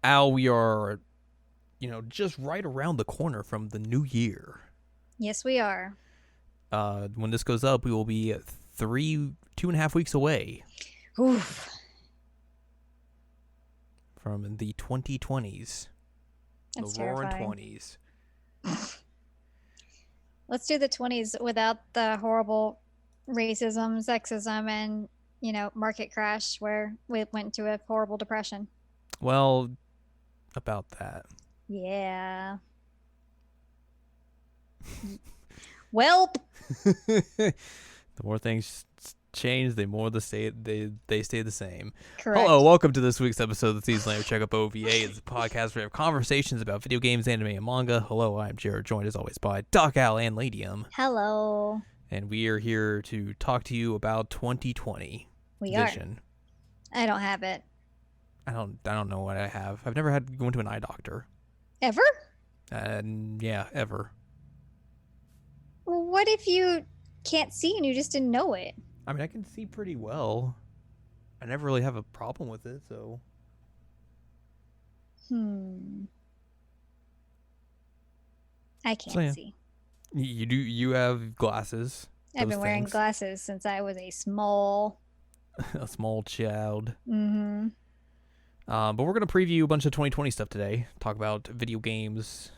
Al, we are, just right around the corner from the new year. Yes, we are. When this goes up, we will be 2.5 weeks away Oof, from the 2020s, the that's roaring terrifying. 20s. Let's do the 20s without the horrible racism, sexism, and, market crash where we went into a horrible depression. Well, about that. Yeah. Welp. The more things change, the more they stay the same. Hello, Correct. welcome to this week's episode of the Season Later Checkup OVA. It's a podcast where we have conversations about video games, anime, and manga. Hello, I'm Jared, joined as always by Doc Al and Ladyem, Hello. and we are here to talk to you about 2020 We are. vision. I don't have it. I don't know what I have. I've never had to go to an eye doctor. Ever? And yeah, ever. What if you can't see and you just didn't know it? I mean, I can see pretty well. I never really have a problem with it, so. I So can't yeah, see. you have glasses. I've Those been wearing things. glasses since I was a small. A small child. Mm-hmm. But we're gonna preview a bunch of 2020 stuff today. Talk about video games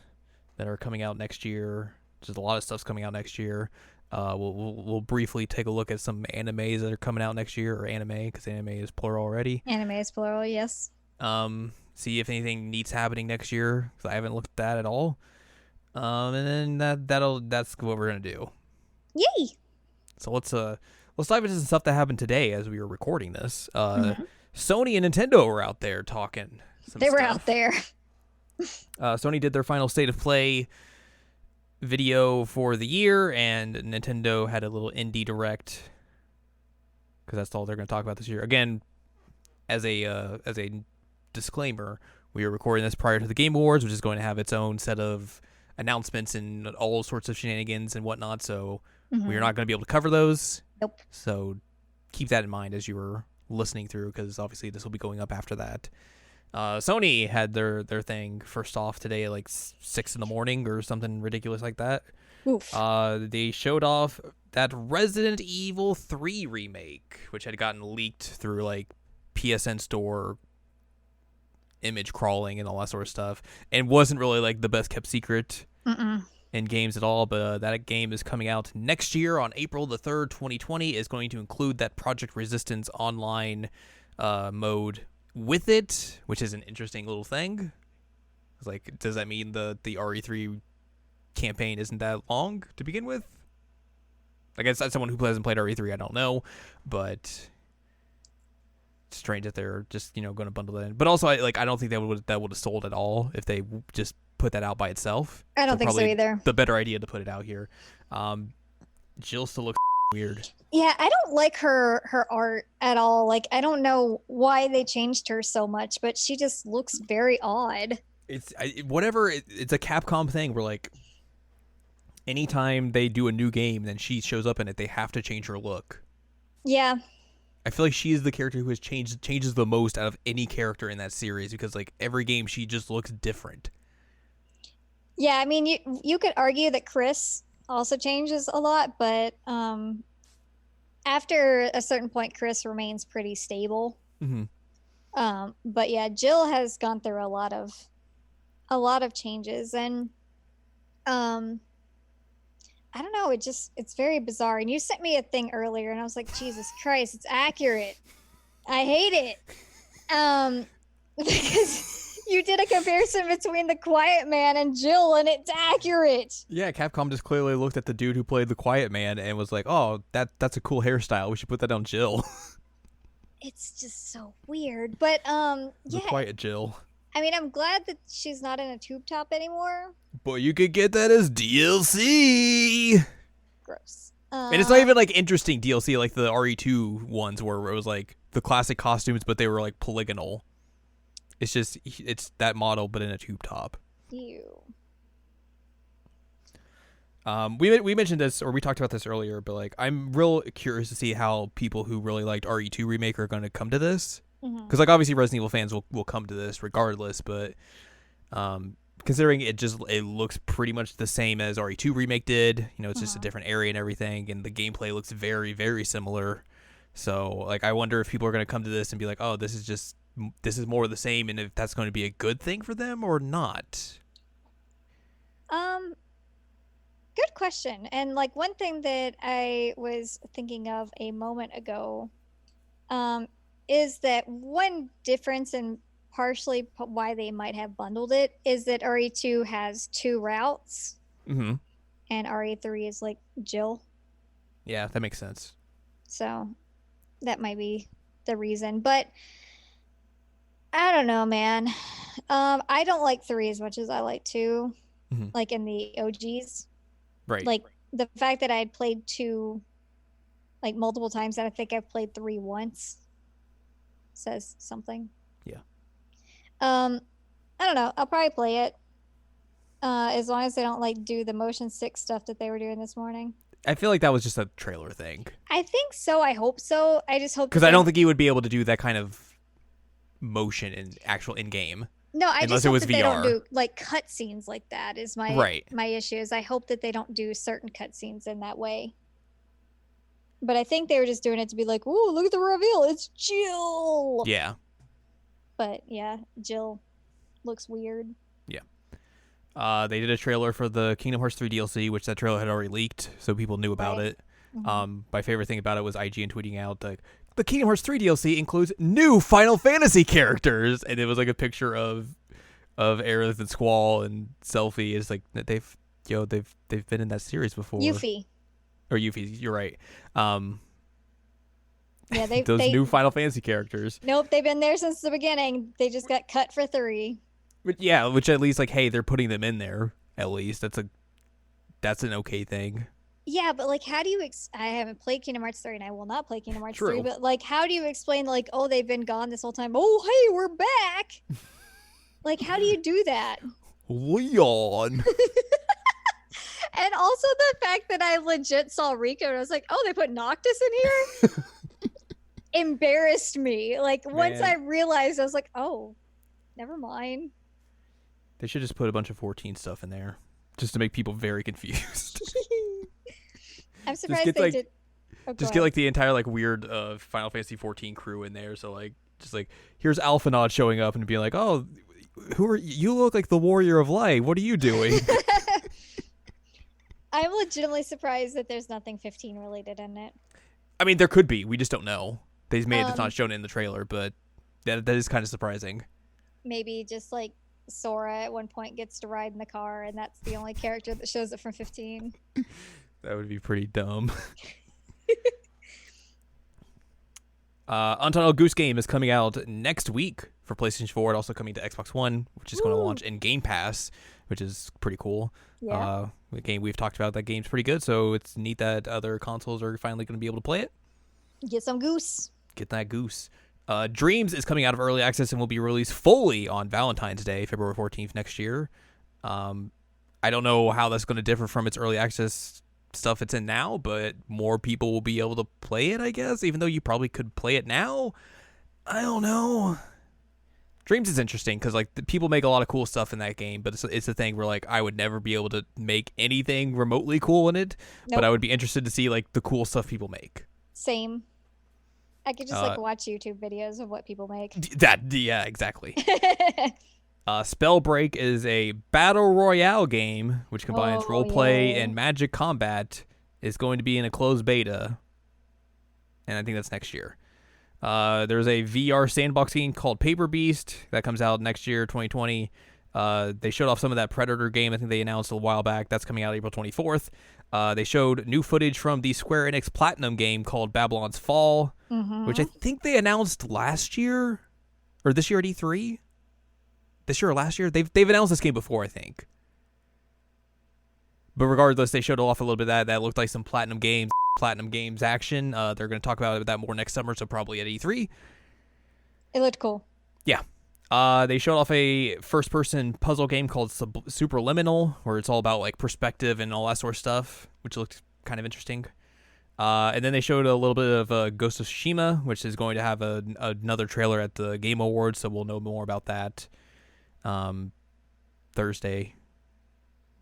that are coming out next year. Just a lot of stuff's coming out next year. We'll briefly take a look at some animes that are coming out next year, or anime, because anime is plural already. Anime is plural, yes. See if anything neat's happening next year, because I haven't looked at that at all. And then that's what we're gonna do. Yay! So let's dive into some stuff that happened today as we were recording this. Mhm. Sony and Nintendo were out there talking some They were stuff. out there. Sony did their final state of play video for the year, and Nintendo had a little indie direct because that's all they're going to talk about this year. Again, as a disclaimer, we are recording this prior to the Game Awards, which is going to have its own set of announcements and all sorts of shenanigans and whatnot. So we are not going to be able to cover those. Nope. So keep that in mind as you were listening through, because obviously this will be going up after that. Sony had their thing first off today at like 6 in the morning or something ridiculous like that. Oof. They showed off that Resident Evil 3 remake, which had gotten leaked through like PSN Store image crawling and all that sort of stuff, and wasn't really like the best kept secret Mm-mm. in games at all. But that game is coming out next year on April the 3rd, 2020. Is going to include that Project Resistance online mode with it, which is an interesting little thing. It's like, does that mean the RE3 campaign isn't that long to begin with? I guess as someone who hasn't played RE3, I don't know, but it's strange that they're just going to bundle that in. But also, I don't think that would have sold at all if they just put that out by itself. I don't think so probably either. the better idea to put it out here. Jill still looks weird. Yeah, I don't like her art at all. Like, I don't know why they changed her so much, but she just looks very odd. It's whatever. It's a Capcom thing where like anytime they do a new game, then she shows up in it, they have to change her look. Yeah. I feel like she is the character who has changes the most out of any character in that series, because like every game she just looks different. Yeah, I mean, you could argue that Chris also changes a lot, but after a certain point, Chris remains pretty stable. Mm-hmm. But yeah, Jill has gone through a lot of changes, and I don't know, it's very bizarre. And you sent me a thing earlier, and I was like, Jesus Christ, it's accurate. I hate it. Because you did a comparison between the Quiet Man and Jill, and it's accurate. Yeah, Capcom just clearly looked at the dude who played the Quiet Man and was like, "Oh, that's a cool hairstyle. We should put that on Jill." It's just so weird. But The yeah, Quiet Jill. I mean, I'm glad that she's not in a tube top anymore. But you could get that as DLC. Gross. And it's not even like interesting DLC like the RE2 ones where it was like the classic costumes, but they were like polygonal. It's that model, but in a tube top. Ew. We mentioned this, or we talked about this earlier, but like I'm real curious to see how people who really liked RE2 remake are going to come to this. Because like obviously Resident Evil fans will come to this regardless, but considering it looks pretty much the same as RE2 Remake did, it's just a different area and everything, and the gameplay looks very, very similar. So like I wonder if people are going to come to this and be like, oh, this is more of the same, and if that's going to be a good thing for them or not. Good question. And like one thing that I was thinking of a moment ago, is that one difference and partially why they might have bundled it is that RE2 has 2 routes, and RE3 is like Jill. Yeah, that makes sense. So that might be the reason, but I don't know, man. I don't like 3 as much as I like 2, like in the OGs. Right. Like the fact that I had played 2 like multiple times, and I think I've played 3 once says something. Yeah. I don't know. I'll probably play it. As long as they don't like do the motion 6 stuff that they were doing this morning. I feel like that was just a trailer thing. I think so. I hope so. I just hope, because I don't think you would be able to do that kind of motion in actual in-game. No, I unless just it hope was that VR. they don't do like cutscenes like that. Is my Right. my issue. Is I hope that they don't do certain cutscenes in that way. But I think they were just doing it to be like, "Ooh, look at the reveal! It's Jill." Yeah. But yeah, Jill looks weird. Yeah. They did a trailer for the Kingdom Hearts 3 DLC, which that trailer had already leaked, so people knew about it. My favorite thing about it was IGN tweeting out like, the Kingdom Hearts 3 DLC includes new Final Fantasy characters, and it was like a picture of Aerith and Squall and Selphie. It's like they've been in that series before. Yuffie. Or Yuffie, you're right. Yeah, those new Final Fantasy characters. Nope, they've been there since the beginning. They just got cut for 3. But yeah, which at least like, hey, they're putting them in there. At least that's an okay thing. Yeah, but like, how do you? I haven't played Kingdom Hearts 3, and I will not play Kingdom Hearts 3. True. But like, how do you explain like, oh, they've been gone this whole time? Oh, hey, we're back. Like, how do you do that? Leon. And also the fact that I legit saw Rico and I was like, oh, they put Noctis in here? Embarrassed me. Like, once Man. I realized, I was like, oh, never mind. They should just put a bunch of 14 stuff in there just to make people very confused. I'm surprised get, they like, did. Oh, Just get like the entire like weird Final Fantasy 14 crew in there. So like, just like, here's Alphinaud showing up and being like, oh, who are you? Look like the Warrior of Light. What are you doing? I'm legitimately surprised that there's nothing 15 related in it. I mean, there could be. We just don't know. They made it's not shown in the trailer, but that is kind of surprising. Maybe just like Sora at one point gets to ride in the car, and that's the only character that shows up from 15. That would be pretty dumb. Untitled Goose Game is coming out next week for PlayStation 4. It also coming to Xbox One, which is going to launch in Game Pass, which is pretty cool. Yeah. The game we've talked about, that game's pretty good, so it's neat that other consoles are finally going to be able to play it. Get some goose. Get that goose. Dreams is coming out of early access and will be released fully on Valentine's Day, February 14th next year. I don't know how that's going to differ from its early access stuff it's in now, but more people will be able to play it, I guess, even though you probably could play it now. I don't know. Dreams is interesting because like the people make a lot of cool stuff in that game, but it's a thing where like I would never be able to make anything remotely cool in it, but I would be interested to see like the cool stuff people make. Same. I could just like watch YouTube videos of what people make. Yeah, exactly. Spellbreak is a battle royale game which combines roleplay and magic combat. Is going to be in a closed beta, and I think that's next year. There's a VR sandbox game called Paper Beast that comes out next year, 2020. They showed off some of that Predator game. I think they announced a while back. That's coming out April 24th. They showed new footage from the Square Enix Platinum game called Babylon's Fall, which I think they announced last year or this year at E3. This year or last year? They've announced this game before, I think. But regardless, they showed off a little bit of that. That looked like some Platinum Games action. They're going to talk about that more next summer, so probably at E3. It looked cool. Yeah. They showed off a first-person puzzle game called Superliminal, where it's all about like perspective and all that sort of stuff, which looked kind of interesting. And then they showed a little bit of Ghost of Tsushima, which is going to have another trailer at the Game Awards, so we'll know more about that Thursday.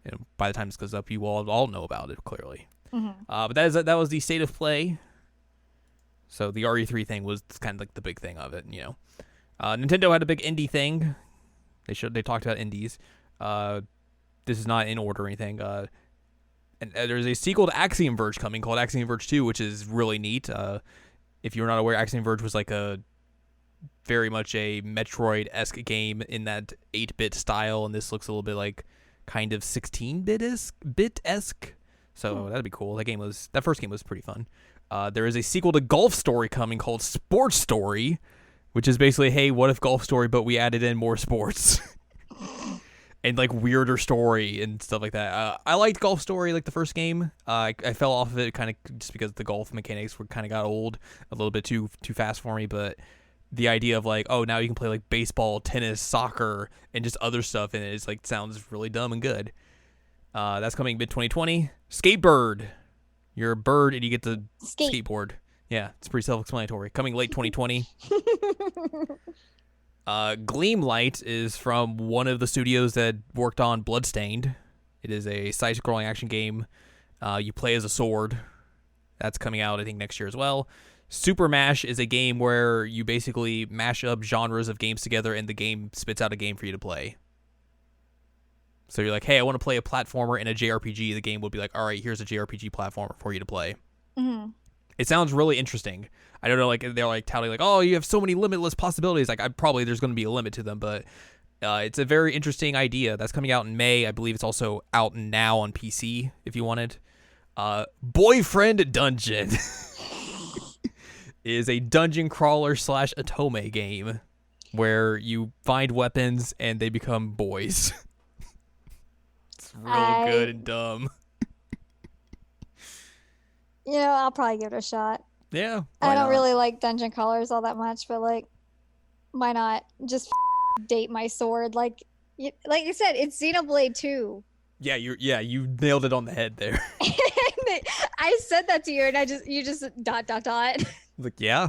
And by the time this goes up, you all know about it, clearly. Mm-hmm. But that was the state of play. So the RE3 thing was kind of like the big thing of it, you know. Nintendo had a big indie thing. They talked about indies. This is not in order or anything. And there's a sequel to Axiom Verge coming called Axiom Verge 2, which is really neat. If you're not aware, Axiom Verge was like very much a Metroid-esque game in that 8-bit style, and this looks a little bit like kind of 16-bit-esque. So that'd be cool. That first game was pretty fun. There is a sequel to Golf Story coming called Sports Story, which is basically, hey, what if Golf Story, but we added in more sports? And like weirder story and stuff like that. I liked Golf Story, like the first game. I fell off of it kind of just because the golf mechanics got old a little bit too fast for me. But the idea of like, oh, now you can play like baseball, tennis, soccer, and just other stuff, and it's like sounds really dumb and good. That's coming mid-2020. Skatebird, you're a bird and you get to skateboard. Yeah, it's pretty self-explanatory. Coming late 2020. Gleamlight is from one of the studios that worked on Bloodstained. It is a side-scrolling action game. You play as a sword. That's coming out, I think, next year as well. Super Mash is a game where you basically mash up genres of games together, and the game spits out a game for you to play. So you're like, hey, I want to play a platformer and a JRPG. The game will be like, all right, here's a JRPG platformer for you to play. Mm-hmm. It sounds really interesting. I don't know, like they're like touting like, oh, you have so many limitless possibilities. Like, there's going to be a limit to them, but it's a very interesting idea. That's coming out in May. I believe it's also out now on PC if you want it. Boyfriend Dungeon is a dungeon crawler / Otome game where you find weapons and they become boys. It's real good and dumb. You know, I'll probably give it a shot. Yeah. I don't really like dungeon crawlers all that much, but like, why not just date my sword? Like you said, it's Xenoblade 2. Yeah, you nailed it on the head there. I said that to you, and you just ... Like, yeah.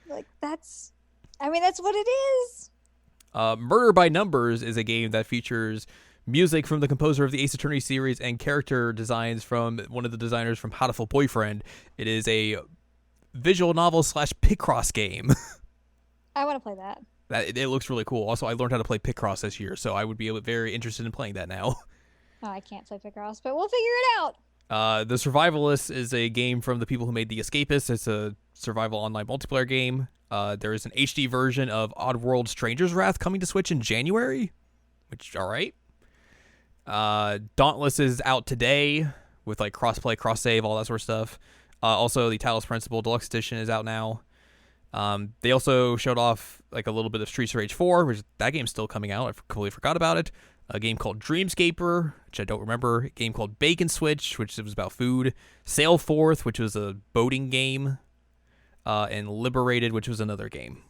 Like that's what it is. Murder by Numbers is a game that features music from the composer of the Ace Attorney series and character designs from one of the designers from Hatoful Boyfriend. It is a visual novel / Picross game. I want to play that. It looks really cool. Also, I learned how to play Picross this year, so I would be very interested in playing that now. Oh, I can't play Picross, but we'll figure it out. The Survivalist is a game from the people who made The Escapist. It's a survival online multiplayer game. There is an HD version of Oddworld Stranger's Wrath coming to Switch in January, which, all right. Dauntless is out today with like crossplay, cross save, all that sort of stuff. Also, the Talos Principle Deluxe Edition is out now. They also showed off like a little bit of Streets of Rage 4, which that game's still coming out. I completely forgot about it. A game called Dreamscaper, which I don't remember. A game called Bacon Switch, which was about food. Sail Forth, which was a boating game. And Liberated, which was another game.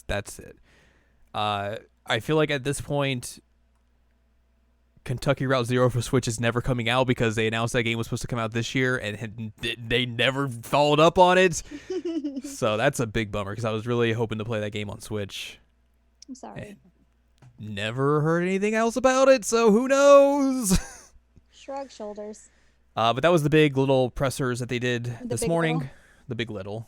That's it. I feel like at this point, Kentucky Route Zero for Switch is never coming out because they announced that game was supposed to come out this year and they never followed up on it. So that's a big bummer because I was really hoping to play that game on Switch. I'm sorry. And never heard anything else about it, so who knows? Shrug shoulders. But that was the big little pressers that they did this morning. Little. The big little.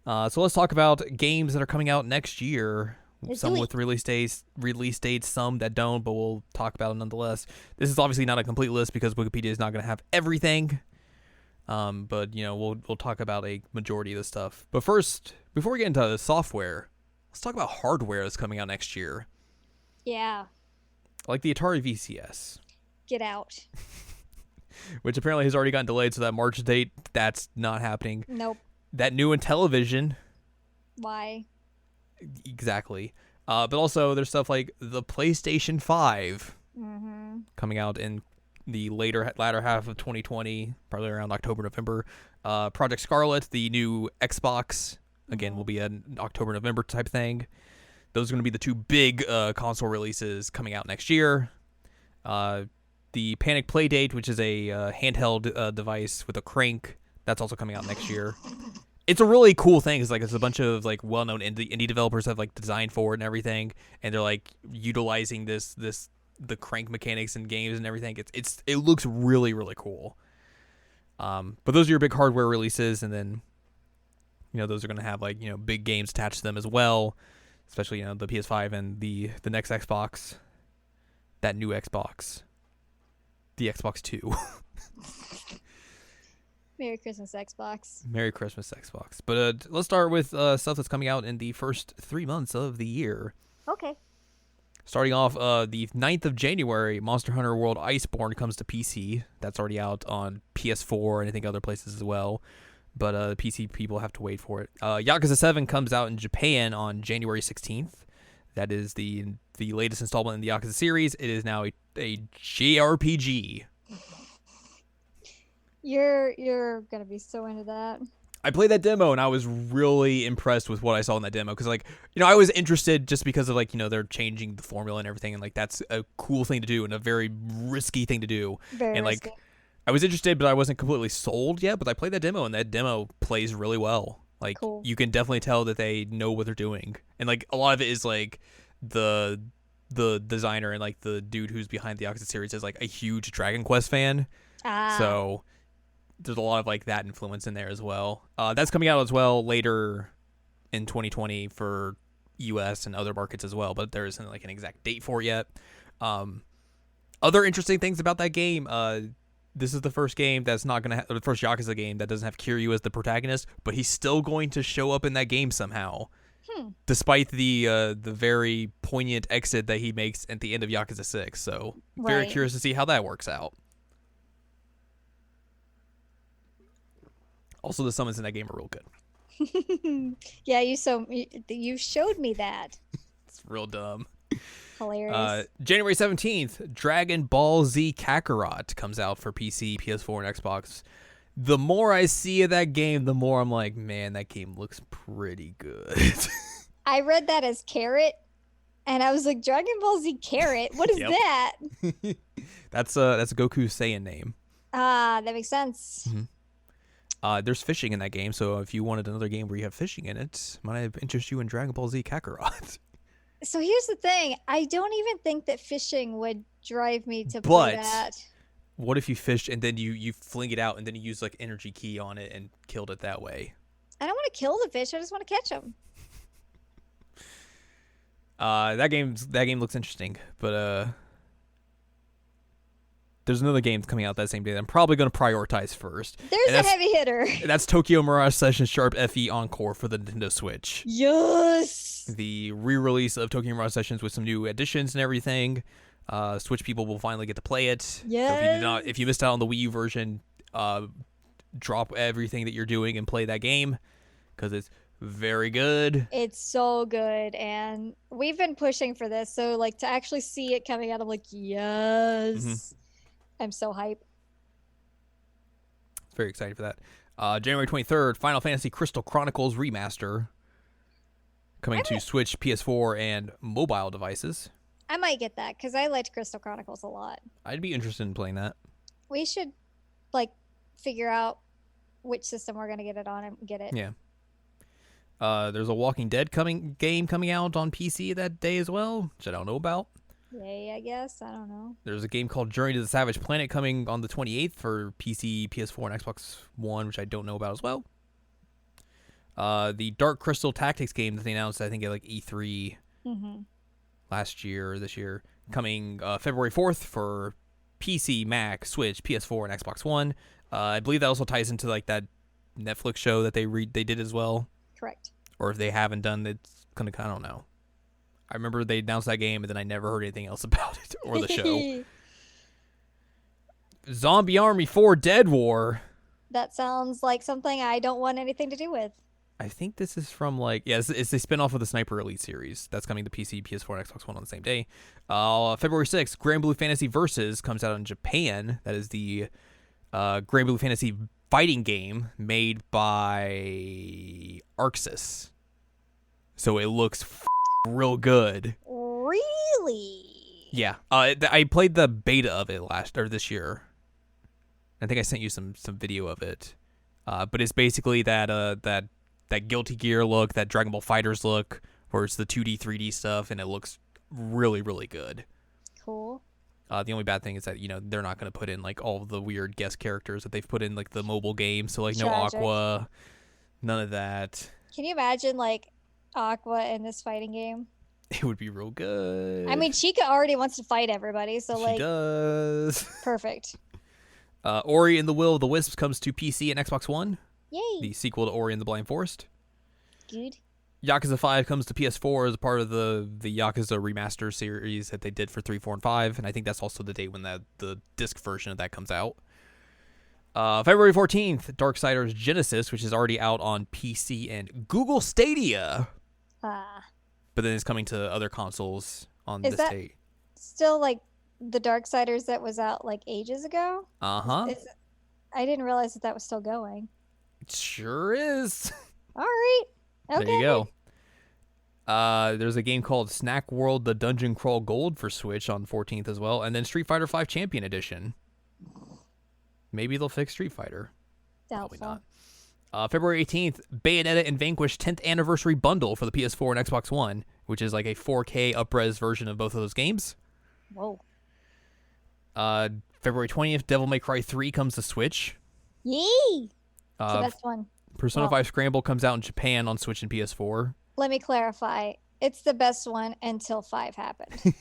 So let's talk about games that are coming out next year. Some with release dates, some that don't, but we'll talk about it nonetheless. This is obviously not a complete list because Wikipedia is not going to have everything. But you know, we'll talk about a majority of the stuff. But first, before we get into the software, let's talk about hardware that's coming out next year. Yeah. Like the Atari VCS. Get out. Which apparently has already gotten delayed, so that March date, that's not happening. Nope. That new Intellivision. Why? Exactly. But also there's stuff like the PlayStation 5 coming out in the latter half of 2020, probably around October, November. Project Scarlet, the new Xbox, again, will be an October, November type thing. Those are going to be the two big console releases coming out next year. the Panic Playdate, which is a handheld device with a crank. That's also coming out next year. It's a really cool thing. It's a bunch of like well-known indie developers have like designed for it and everything, and they're like utilizing the crank mechanics in games and everything. It looks really, really cool. But those are your big hardware releases, and then those are going to have like big games attached to them as well, especially the PS5 and the next Xbox, that new Xbox, the Xbox 2. Merry Christmas, Xbox. Merry Christmas, Xbox. But let's start with stuff that's coming out in the first 3 months of the year. Okay. Starting off the 9th of January, Monster Hunter World Iceborne comes to PC. That's already out on PS4 and I think other places as well. But the PC people have to wait for it. Yakuza 7 comes out in Japan on January 16th. That is the latest installment in the Yakuza series. It is now a JRPG. You're gonna be so into that. I played that demo and I was really impressed with what I saw in that demo because I was interested just because of they're changing the formula and everything, and that's a cool thing to do and a very risky thing to do. Very risky. I was interested, but I wasn't completely sold yet. But I played that demo and that demo plays really well. Cool. You can definitely tell that they know what they're doing, and a lot of it is the designer and the dude who's behind the Yakuza series is a huge Dragon Quest fan. So there's a lot of that influence in there as well. That's coming out as well later in 2020 for US and other markets as well, but there isn't an exact date for it yet. Other interesting things about that game, this is the first game that's not going to the first Yakuza game that doesn't have Kiryu as the protagonist, but he's still going to show up in that game somehow. Despite the very poignant exit that he makes at the end of Yakuza 6. So very curious to see how that works out. Also, the summons in that game are real good. Yeah, you showed me that. It's real dumb. Hilarious. January 17th, Dragon Ball Z Kakarot comes out for PC, PS4, and Xbox. The more I see of that game, the more I'm like, man, that game looks pretty good. I read that as carrot, and I was like, Dragon Ball Z carrot? What is that? That's a Goku Saiyan name. That makes sense. Mm-hmm. There's fishing in that game, so if you wanted another game where you have fishing in it, might interest you in Dragon Ball Z Kakarot. So here's the thing. I don't even think that fishing would drive me to play that. What if you fished and then you fling it out and then you use energy key on it and killed it that way? I don't want to kill the fish. I just want to catch them. That game looks interesting, but there's another game coming out that same day that I'm probably going to prioritize first. There's a heavy hitter. That's Tokyo Mirage Session Sharp FE Encore for the Nintendo Switch. Yes! The re-release of Tokyo Mirage Sessions with some new additions and everything. Switch people will finally get to play it. Yes. So if you missed out on the Wii U version, drop everything that you're doing and play that game because it's very good. It's so good, and we've been pushing for this. So to actually see it coming out, I'm like, yes. Mm-hmm. I'm so hype. Very excited for that. January 23rd, Final Fantasy Crystal Chronicles Remaster coming to Switch, PS4, and mobile devices. I might get that because I liked Crystal Chronicles a lot. I'd be interested in playing that. We should figure out which system we're gonna get it on and get it. Yeah. There's a Walking Dead game coming out on PC that day as well, which I don't know about. Yay, I guess. I don't know. There's a game called Journey to the Savage Planet coming on the 28th for PC, PS4, and Xbox One, which I don't know about as well. The Dark Crystal Tactics game that they announced, I think, at E3 last year or this year, coming February 4th for PC, Mac, Switch, PS4, and Xbox One. I believe that also ties into that Netflix show that they did as well. Correct. Or if they haven't done it, it's gonna, I don't know. I remember they announced that game, and then I never heard anything else about it or the show. Zombie Army 4 Dead War. That sounds like something I don't want anything to do with. I think this is from it's a spinoff of the Sniper Elite series. That's coming to PC, PS4, and Xbox One on the same day. February 6th, Grand Blue Fantasy Versus comes out in Japan. That is the Grand Blue Fantasy fighting game made by Arxis. So it looks real good. Really? Yeah. I played the beta of it this year. I think I sent you some video of it. But it's basically that Guilty Gear look, that Dragon Ball Fighters look, where it's the 2D, 3D stuff, and it looks really, really good. Cool. The only bad thing is that, they're not going to put in, like, all of the weird guest characters that they've put in, like, the mobile game. So, like, no Tragic. Aqua, none of that. Can you imagine like Aqua in this fighting game? It would be real good. I mean, Chica already wants to fight everybody, so She does. Perfect. Ori and the Will of the Wisps comes to PC and Xbox One. Yay. The sequel to Ori and the Blind Forest. Good. Yakuza 5 comes to PS4 as part of the Yakuza remaster series that they did for 3, 4, and 5, and I think that's also the date when the disc version of that comes out. February 14th, Darksiders Genesis, which is already out on PC and Google Stadia. But then it's coming to other consoles on this date. Still like the Darksiders that was out like ages ago? Uh-huh. I didn't realize that was still going. It sure is. All right. Okay. There you go. There's a game called Snack World: The Dungeon Crawl Gold for Switch on 14th as well, and then Street Fighter V Champion Edition. Maybe they'll fix Street Fighter. Doubtful. Probably not. February 18th, Bayonetta and Vanquish 10th Anniversary Bundle for the PS4 and Xbox One, which is like a 4K up-res version of both of those games. Whoa. February 20th, Devil May Cry 3 comes to Switch. Yay! It's the best one. Persona 5 Scramble comes out in Japan on Switch and PS4. Let me clarify. It's the best one until 5 happened.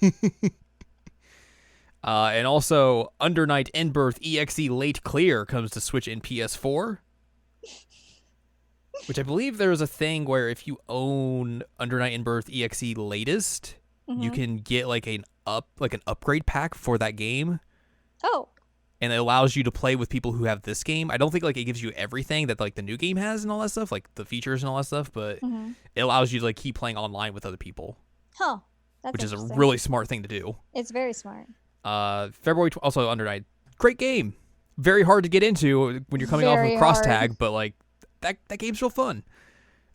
And also, Under Night In-Birth EXE Late Clear comes to Switch and PS4. Which I believe there is a thing where if you own Under Night In-Birth EXE Latest, you can get like an upgrade pack for that game. Oh. And it allows you to play with people who have this game. I don't think like it gives you everything that like the new game has and all that stuff, like the features and all that stuff, but it allows you to like keep playing online with other people. Huh. Which is a really smart thing to do. It's very smart. February also Under Night, great game. Very hard to get into when you're coming off of Cross Tag, but like that game's real fun.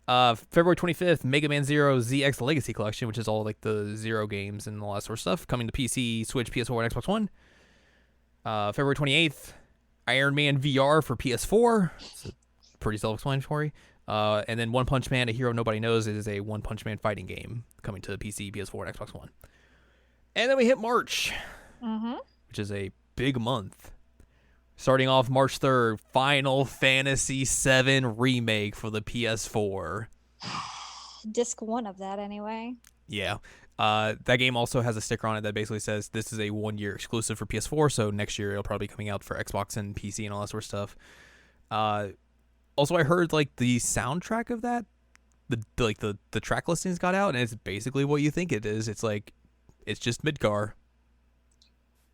February 25th, Mega Man Zero ZX Legacy Collection, which is all like the Zero games and all that sort of stuff, coming to PC, Switch, PS4, and Xbox One. February 28th, Iron Man VR for PS4. It's pretty self-explanatory. And then One Punch Man, A Hero Nobody Knows, is a One Punch Man fighting game coming to PC, PS4, and Xbox One. And then we hit March, which is a big month. Starting off March 3rd, Final Fantasy VII Remake for the PS4. Disc 1 of that, anyway. Yeah. That game also has a sticker on it that basically says this is a 1-year exclusive for PS4, so next year it'll probably be coming out for Xbox and PC and all that sort of stuff. Also, I heard like the soundtrack of that, the track listings got out, and it's basically what you think it is. It's like, it's just Midgar.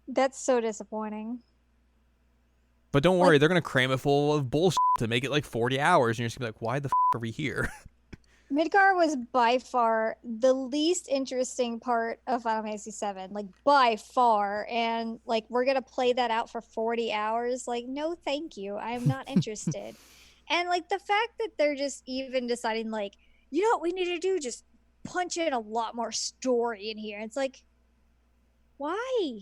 That's so disappointing. But don't worry, they're going to cram it full of bullshit to make it like 40 hours, and you're just going to be like, why the are we here? Midgar was by far the least interesting part of Final Fantasy VII, like by far. And like, we're going to play that out for 40 hours. Like, no, thank you. I'm not interested. And like the fact that they're just even deciding like, you know what we need to do? Just punch in a lot more story in here. It's like, why?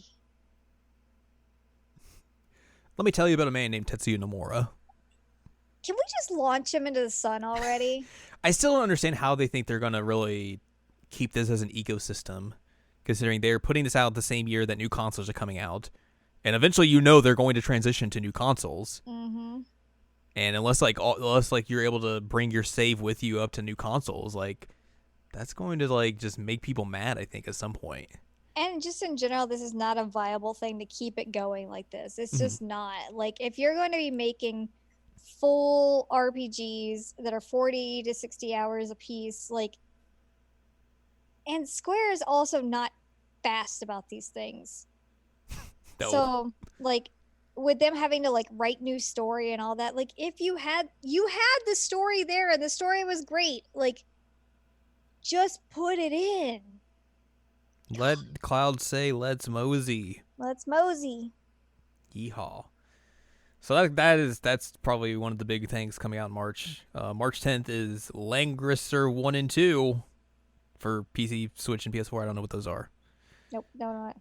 Let me tell you about a man named Tetsuya Nomura. Can we just launch him into the sun already? I still don't understand how they think they're going to really keep this as an ecosystem, considering they're putting this out the same year that new consoles are coming out. And eventually, they're going to transition to new consoles. Mm-hmm. And unless you're able to bring your save with you up to new consoles, like, that's going to like just make people mad, I think, at some point. And just in general, this is not a viable thing to keep it going like this. It's just not. Like, if you're going to be making full RPGs that are 40 to 60 hours a piece, like, and Square is also not fast about these things. No. So, like, with them having to, like, write new story and all that, like, if you had the story there and the story was great, like, just put it in. Let Cloud say, let's mosey. Let's mosey. Yeehaw. So that's probably one of the big things coming out in March. March 10th is Langrisser 1 and 2 for PC, Switch, and PS4. I don't know what those are. Nope, don't know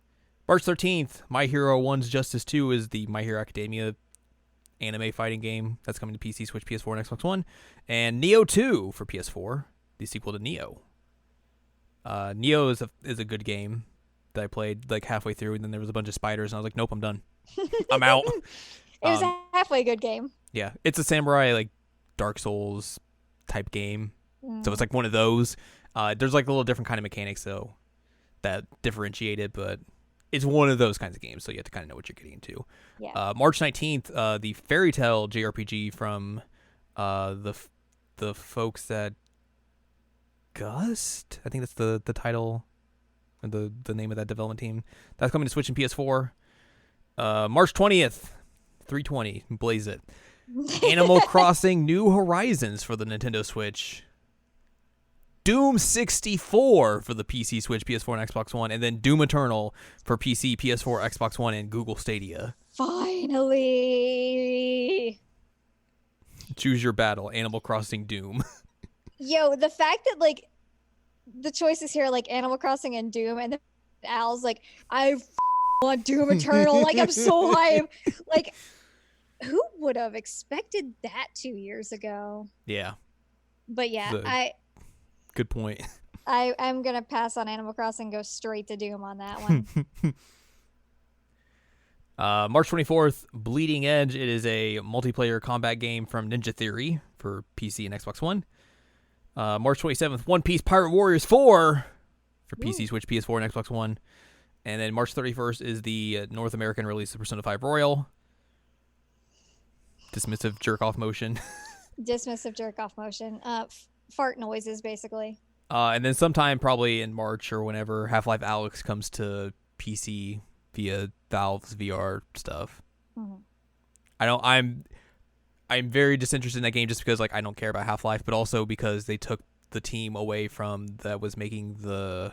March 13th, My Hero 1's Justice 2 is the My Hero Academia anime fighting game that's coming to PC, Switch, PS4, and Xbox One. And Neo 2 for PS4, the sequel to Neo. Neo is a good game that I played like halfway through, and then there was a bunch of spiders, and I was like, nope, I'm done. I'm out. It was a halfway good game. Yeah, it's a samurai, like, Dark Souls type game. So it's like one of those. There's like a little different kind of mechanics, though, that differentiate it, but it's one of those kinds of games, so you have to kind of know what you're getting into. Yeah. March 19th, the Fairy Tail JRPG from the folks that Gust? I think that's the title, the name of that development team. That's coming to Switch and PS4. March 20th, 320, blaze it. Animal Crossing New Horizons for the Nintendo Switch. Doom 64 for the PC, Switch, PS4, and Xbox One, and then Doom Eternal for PC, PS4, Xbox One, and Google Stadia. Finally. Choose your battle, Animal Crossing Doom. Yo, the fact that like the choices here are like Animal Crossing and Doom, and the Al's like, I want Doom Eternal. Like, I'm so hyped. Like, who would have expected that 2 years ago? Yeah. But yeah, good point. I'm gonna pass on Animal Crossing and go straight to Doom on that one. March 24th, Bleeding Edge. It is a multiplayer combat game from Ninja Theory for PC and Xbox One. March 27th, One Piece Pirate Warriors 4 for PC, Switch, PS4, and Xbox One. And then March 31st is the North American release of Persona 5 Royal. Dismissive jerk-off motion. Dismissive jerk-off motion. Fart noises, basically. And then sometime probably in March or whenever Half-Life Alyx comes to PC via Valve's VR stuff. I'm very disinterested in that game just because like I don't care about Half-Life, but also because they took the team away from that was making the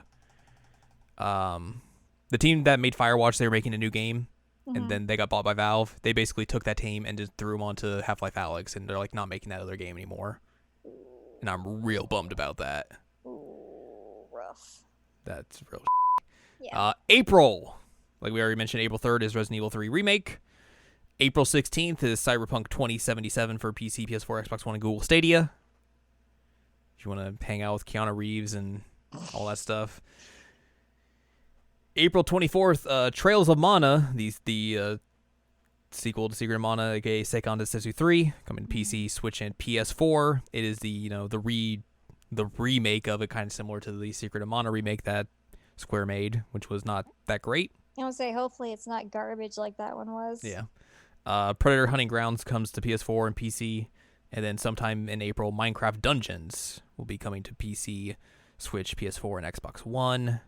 team that made Firewatch. They were making a new game, and then they got bought by Valve. They basically took that team and just threw them onto Half-Life Alyx, and they're like not making that other game anymore. And I'm real bummed about that. Ooh, rough. That's real. Yeah. April, like we already mentioned, April 3rd is Resident Evil 3 Remake. April 16th is Cyberpunk 2077 for PC, PS4, Xbox One, and Google Stadia. If you want to hang out with Keanu Reeves and all that stuff. April 24th, Trails of Mana, the sequel to Secret of Mana, aka Seikan Densetsu 3, coming to PC, Switch, and PS4. It is the remake of it, kind of similar to the Secret of Mana remake that Square made, which was not that great. I would say hopefully it's not garbage like that one was. Yeah. Predator Hunting Grounds comes to PS4 and PC, and then sometime in April, Minecraft Dungeons will be coming to PC, Switch, PS4, and Xbox One.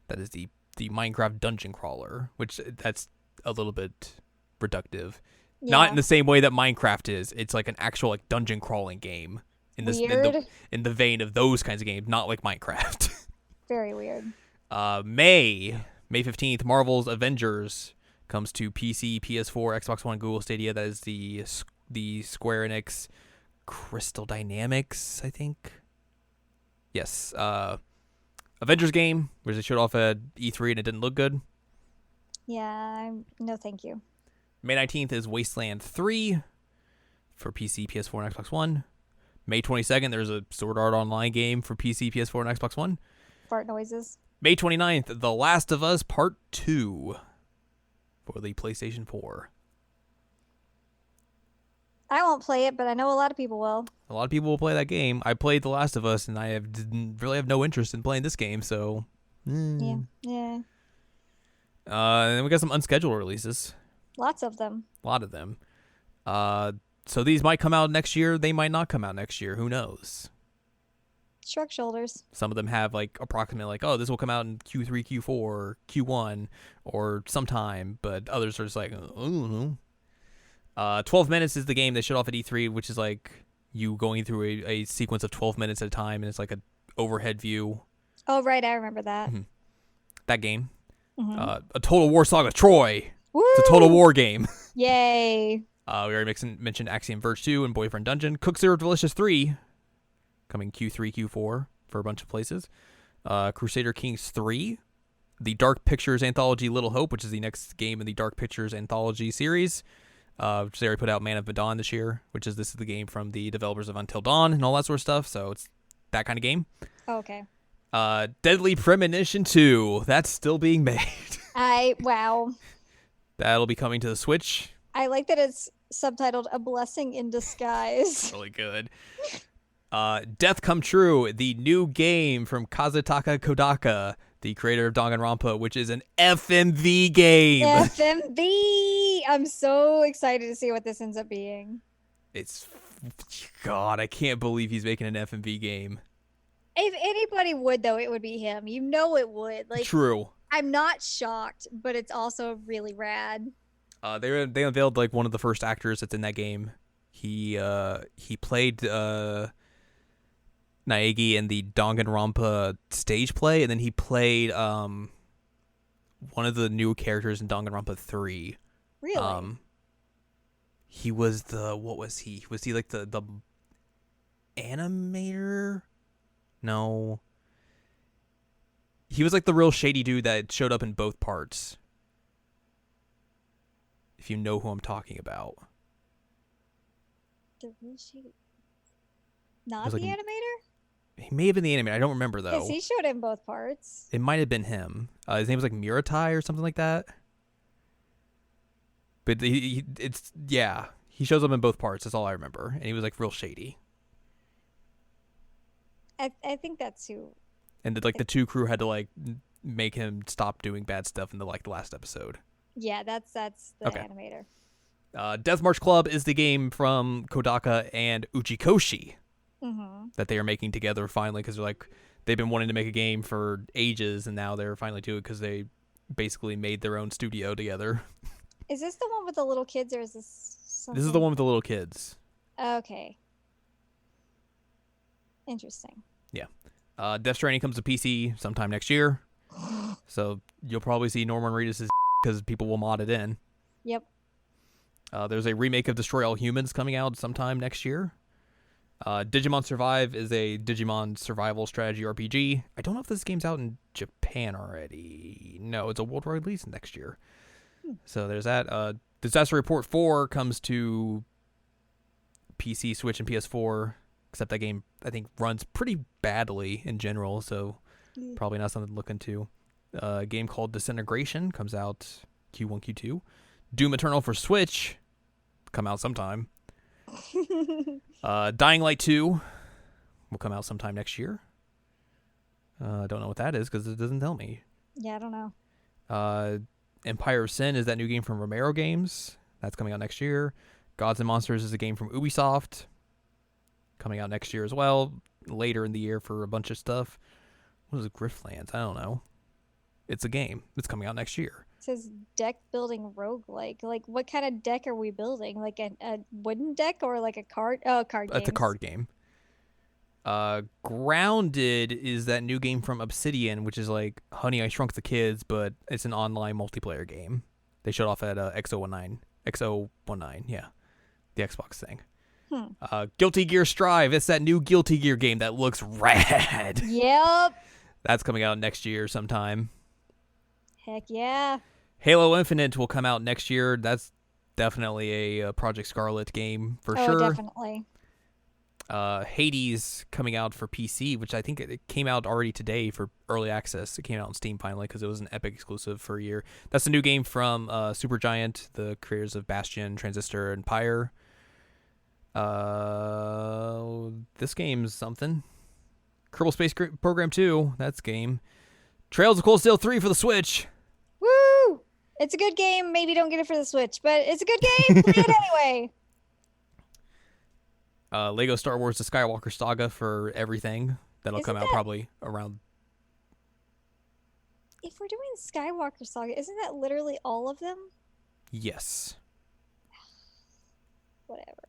That is the Minecraft dungeon crawler, which that's a little bit reductive. Yeah. Not in the same way that Minecraft is. It's like an actual like dungeon crawling game in this in the vein of those kinds of games, not like Minecraft. Very weird. May 15th, Marvel's Avengers comes to PC, PS4, Xbox One, Google Stadia. That is the Square Enix Crystal Dynamics, I think. Yes. Avengers game, which they showed off at E3 and it didn't look good. Yeah, no thank you. May 19th is Wasteland 3 for PC, PS4, and Xbox One. May 22nd, there's a Sword Art Online game for PC, PS4, and Xbox One. Fart noises. May 29th, The Last of Us Part 2 for the PlayStation 4. I won't play it, but I know a lot of people will. A lot of people will play that game. I played The Last of Us, and I didn't really have no interest in playing this game, so... Yeah. And then we got some unscheduled releases. Lots of them. A lot of them. So these might come out next year. They might not come out next year. Who knows? Shrug shoulders. Some of them have like approximately like, oh, this will come out in Q3, Q4, or Q1, or sometime. But others are just like, oh, 12 minutes is the game they showed off at E3, which is like you going through a sequence of 12 minutes at a time, and it's like an overhead view. Oh, right. I remember that. Mm-hmm. That game. A Total War Saga Troy. Woo! It's a Total War game. Yay. We already mentioned Axiom Verge 2 and Boyfriend Dungeon. Cook Zero Delicious 3 coming Q3, Q4 for a bunch of places. Crusader Kings 3. the Dark Pictures anthology Little Hope, which is the next game in the Dark Pictures anthology series. Which they already put out Man of Medan this year, this is the game from the developers of Until Dawn and all that sort of stuff. So it's that kind of game. Oh, okay. Deadly Premonition 2. That's still being made. Wow. That'll be coming to the Switch. I like that it's subtitled A Blessing in Disguise. Really good. Death Come True, the new game from Kazutaka Kodaka, the creator of Danganronpa, which is an FMV game. FMV! I'm so excited to see what this ends up being. God, I can't believe he's making an FMV game. If anybody would, though, it would be him. You know it would. Like, True. I'm not shocked, but it's also really rad. They unveiled like one of the first actors that's in that game. He played Naegi in the Danganronpa stage play, and then he played one of the new characters in Danganronpa 3. Really? He was what was he? Was he like the animator? No. He was like the real shady dude that showed up in both parts. If you know who I'm talking about. The real shady. Not the animator? He may have been the animator. I don't remember though. Because he showed in both parts. It might have been him. His name was like Miratai or something like that. But he shows up in both parts. That's all I remember. And he was like real shady. I think that's who. And the two crew had to like make him stop doing bad stuff in the last episode. Yeah, that's the animator. Death March Club is the game from Kodaka and Uchikoshi that they are making together finally, because they've been wanting to make a game for ages, and now they're finally doing it because they basically made their own studio together. Is this the one with the little kids, or is this something? This is the one with the little kids. Okay. Interesting. Yeah. Death Stranding comes to PC sometime next year. So you'll probably see Norman Reedus' because people will mod it in. Yep. There's a remake of Destroy All Humans coming out sometime next year. Digimon Survive is a Digimon survival strategy RPG. I don't know if this game's out in Japan already. No, it's a worldwide release next year. So there's that. Disaster Report 4 comes to PC, Switch, and PS4. Except that game, I think, runs pretty badly in general, so probably not something to look into. A game called Disintegration comes out Q1, Q2. Doom Eternal for Switch come out sometime. Dying Light 2 will come out sometime next year. I don't know what that is because it doesn't tell me. Yeah, I don't know. Empire of Sin is that new game from Romero Games. That's coming out next year. Gods and Monsters is a game from Ubisoft. Coming out next year as well. Later in the year for a bunch of stuff. What is it? Griftlands? I don't know. It's a game. It's coming out next year. It says deck building roguelike. Like, what kind of deck are we building? Like a wooden deck or like a card? Oh, card game. It's a card game. Grounded is that new game from Obsidian, which is like Honey, I Shrunk the Kids, but it's an online multiplayer game. They showed off at X019, yeah, the Xbox thing. Guilty Gear Strive. It's that new Guilty Gear game that looks rad. Yep. That's coming out next year sometime. Heck yeah. Halo Infinite will come out next year. That's definitely a Project Scarlet game for sure. Definitely. Hades coming out for PC, which I think it came out already today for early access. It came out on Steam finally because it was an Epic exclusive for a year. That's a new game from Supergiant, the creators of Bastion, Transistor, and Pyre. This game's something. Kerbal Space Program 2, that's game. Trails of Cold Steel 3 for the Switch. Woo! It's a good game. Maybe don't get it for the Switch, but it's a good game. Play it anyway. Lego Star Wars The Skywalker Saga for everything. That'll Isn't come out that- probably around... If we're doing Skywalker Saga, isn't that literally all of them? Yes. Whatever.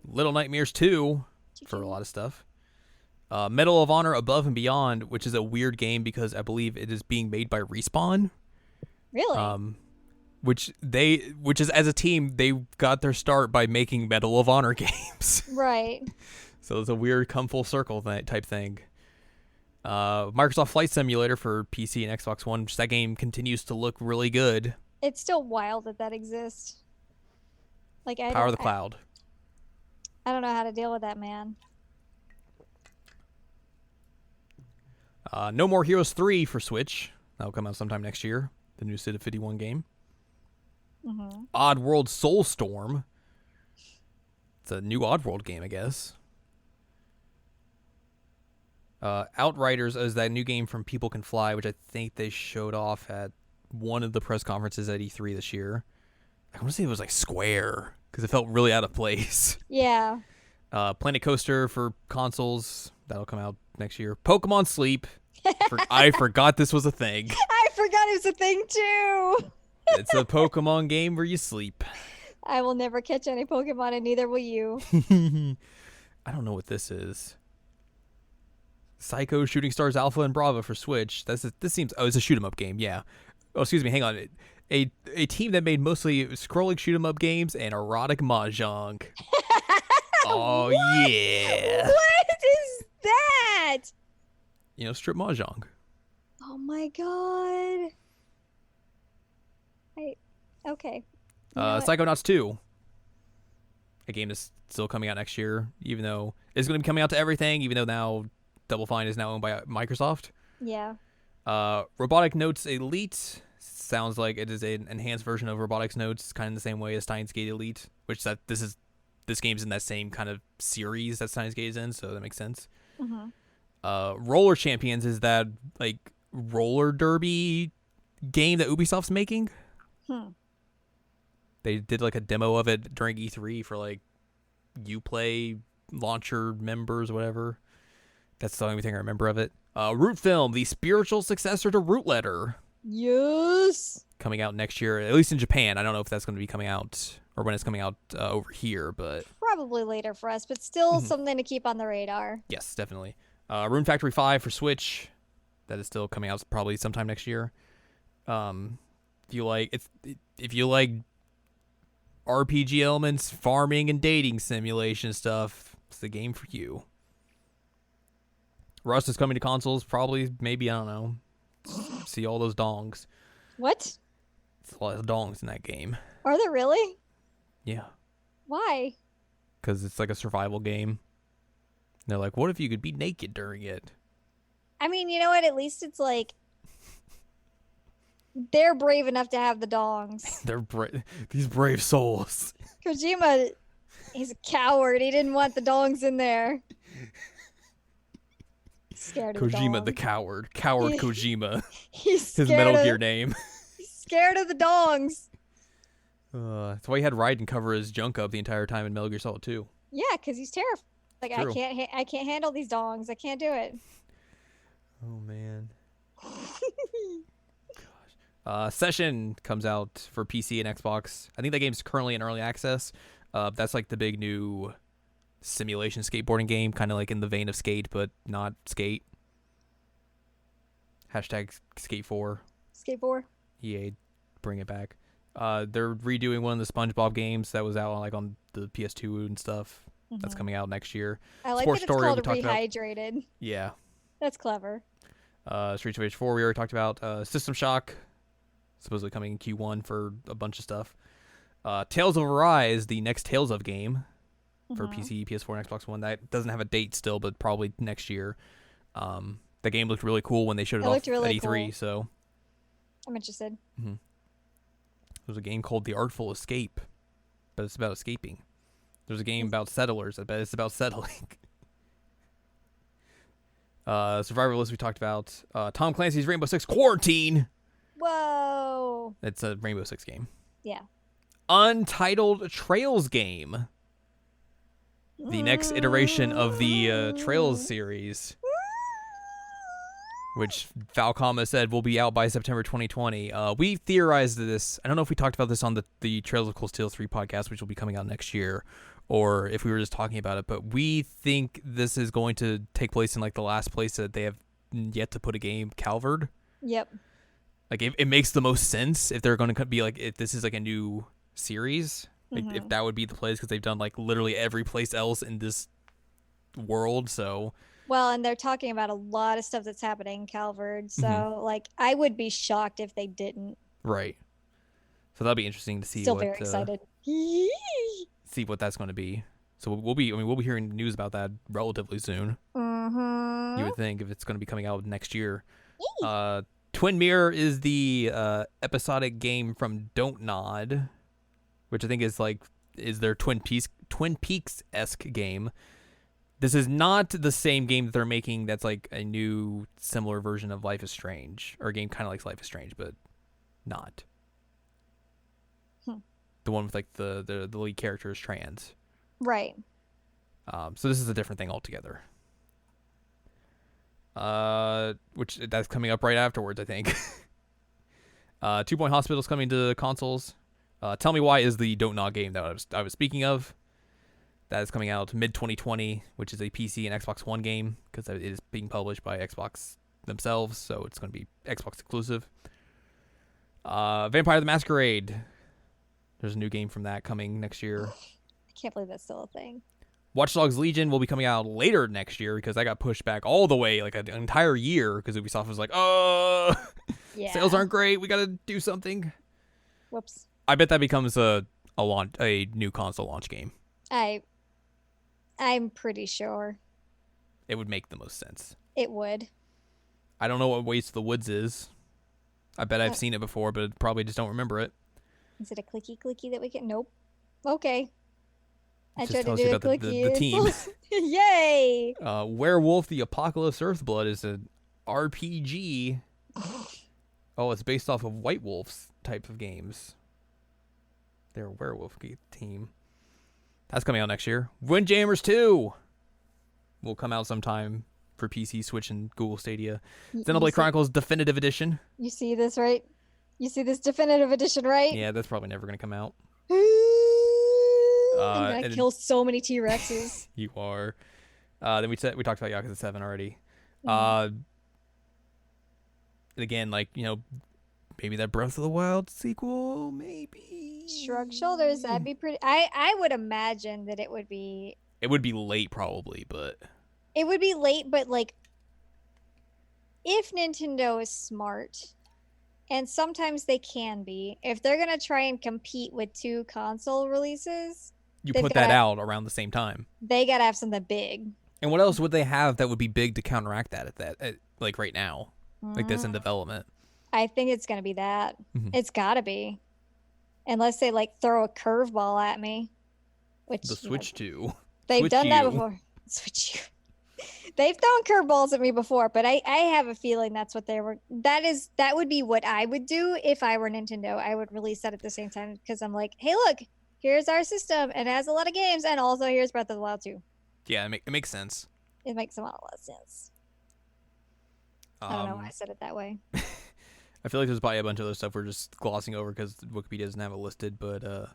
Little Nightmares 2 for a lot of stuff. Medal of Honor Above and Beyond, which is a weird game because I believe it is being made by Respawn. Really? Which is as a team, they got their start by making Medal of Honor games. Right. So it's a weird come full circle type thing. Microsoft Flight Simulator for PC and Xbox One. That game continues to look really good. It's still wild that exists. Like Power of the Cloud. I don't know how to deal with that, man. No More Heroes 3 for Switch. That'll come out sometime next year. The new Civ 51 game. Mm-hmm. Oddworld Soulstorm. It's a new Oddworld game, I guess. Outriders is that new game from People Can Fly, which I think they showed off at one of the press conferences at E3 this year. I want to say it was like Square, because it felt really out of place. Yeah. Planet Coaster for consoles. That'll come out next year. Pokemon Sleep. I forgot this was a thing. I forgot it was a thing, too. It's a Pokemon game where you sleep. I will never catch any Pokemon, and neither will you. I don't know what this is. Psycho Shooting Stars Alpha and Brava for Switch. This seems... Oh, it's a shoot-'em-up game, yeah. Oh, excuse me, hang on. A team that made mostly scrolling shoot-'em-up games and erotic mahjong. Oh, What? yeah. What is that? Strip mahjong. Oh, my God. Okay. Psychonauts 2. A game that's still coming out next year, even though it's going to be coming out to everything, even though now Double Fine is now owned by Microsoft. Yeah. Robotic Notes Elite sounds like it is an enhanced version of Robotics Notes, kind of in the same way as Steins Gate Elite, which this game's in that same kind of series that Steins Gate is in, so that makes sense. Mm-hmm. Roller Champions is that like roller derby game that Ubisoft's making. They did like a demo of it during E3 for like Uplay launcher members, whatever. That's the only thing I remember of it. Root Film, the spiritual successor to Root Letter. Yes. Coming out next year, at least in Japan. I don't know if that's going to be coming out or when it's coming out over here, but... Probably later for us, but still something to keep on the radar. Yes, definitely. Rune Factory 5 for Switch. That is still coming out probably sometime next year. If you like RPG elements, farming and dating simulation stuff, it's the game for you. Rust is coming to consoles, probably, maybe, I don't know. See all those dongs. What? It's a lot of dongs in that game. Are there really? Yeah. Why? Because it's like a survival game. They're like, what if you could be naked during it? I mean, you know what? At least it's like they're brave enough to have the dongs. These brave souls. Kojima, he's a coward. He didn't want the dongs in there. Scared of Kojima the dongs. coward. Coward Kojima. He's His scared Metal of, Gear name. He's scared of the dongs. That's why he had Raiden cover his junk up the entire time in Metal Gear Solid 2. Yeah, because he's terrified. Like, True. I can't handle these dongs. I can't do it. Oh, man. Session comes out for PC and Xbox. I think that game's currently in early access. That's like the big new simulation skateboarding game, kind of like in the vein of Skate, but not Skate. Hashtag Skate 4. Skate 4. EA, bring it back. They're redoing one of the SpongeBob games that was out on the PS2 and stuff. That's coming out next year. I like Sports that it's Story we called talked about. Rehydrated. Yeah. That's clever. Streets of Rage 4 we already talked about. System Shock, supposedly coming in Q1 for a bunch of stuff. Tales of Arise, the next Tales of game for PC, PS4, and Xbox One. That doesn't have a date still, but probably next year. The game looked really cool when they showed it off really at E3, cool. so... I'm interested. There's a game called The Artful Escape, but it's about escaping. There's a game about settlers. I bet it's about settling. Survivalist we talked about. Tom Clancy's Rainbow Six Quarantine. Whoa. It's a Rainbow Six game. Yeah. Untitled Trails game. The next iteration of the Trails series, which Falcom has said will be out by September 2020. We theorized this. I don't know if we talked about this on the Trails of Cold Steel 3 podcast, which will be coming out next year, or if we were just talking about it. But we think this is going to take place in like the last place that they have yet to put a game, Calvard. Yep. Like it makes the most sense if they're going to be like, if this is like a new series, like if that would be the place, because they've done like literally every place else in this world. So Well, and they're talking about a lot of stuff that's happening in Calvard. Hmm. So, like, I would be shocked if they didn't. Right. So that'll be interesting to Still very excited. see what that's going to be. So we'll be hearing news about that relatively soon. You Mm-hmm. would think if it's going to be coming out next year. Twin Mirror is the episodic game from Don't Nod, which I think is their Twin Peaks esque game. This is not the same game that they're making. That's like a new similar version of Life is Strange, or a game kind of like Life is Strange, but not the one with like the lead character is trans. Right. So this is a different thing altogether. Which that's coming up right afterwards, I think. 2 Point Hospital is coming to consoles. Tell Me Why is the Don't Nod game that I was speaking of. That is coming out mid 2020, which is a PC and Xbox One game because it is being published by Xbox themselves, so it's going to be Xbox exclusive. Vampire the Masquerade. There's a new game from that coming next year. I can't believe that's still a thing. Watch Dogs Legion will be coming out later next year because that got pushed back all the way like an entire year because Ubisoft was like, oh, sales aren't great. We got to do something. Whoops. I bet that becomes a new console launch game. I'm pretty sure It would make the most sense. it would. I don't know what Waste of the Woods is. I bet I've seen it before, but probably just don't remember it. Is it a clicky that we can? Nope. Okay. I It tried just to tells do you a about clicky. the team. Yay! Werewolf the Apocalypse Earthblood is an RPG. Oh, it's based off of White Wolf's type of games. They're a werewolf team. That's coming out next year. Windjammers 2 will come out sometime for PC, Switch, and Google Stadia. Xenoblade Chronicles Definitive Edition. You see this, right? You see this definitive edition, right? Yeah, that's probably never going to come out. I'm gonna kill so many T-Rexes. You are. Then we talked about Yakuza 7 already. Again, like, maybe that Breath of the Wild sequel, maybe. Shrug shoulders. That'd be pretty. I would imagine that it would be. It would be late, probably, but. It would be late, but like, if Nintendo is smart, and sometimes they can be, if they're gonna try and compete with 2 console releases, You put that out around the same time. They gotta have something big. And what else would they have that would be big to counteract that like right now, like this in development? I think it's gonna be that. Mm-hmm. It's gotta be, unless they like throw a curveball at me, which The Switch 2. They've Switch done that you. before. Switch you. They've thrown curveballs at me before, but I have a feeling that's what they were. That would be what I would do if I were Nintendo. I would release that at the same time because I'm like, hey, look, here's our system. It has a lot of games, and also here's Breath of the Wild 2. Yeah, it makes sense. It makes a lot of sense. I don't know why I said it that way. I feel like there's probably a bunch of other stuff we're just glossing over because Wikipedia doesn't have it listed, but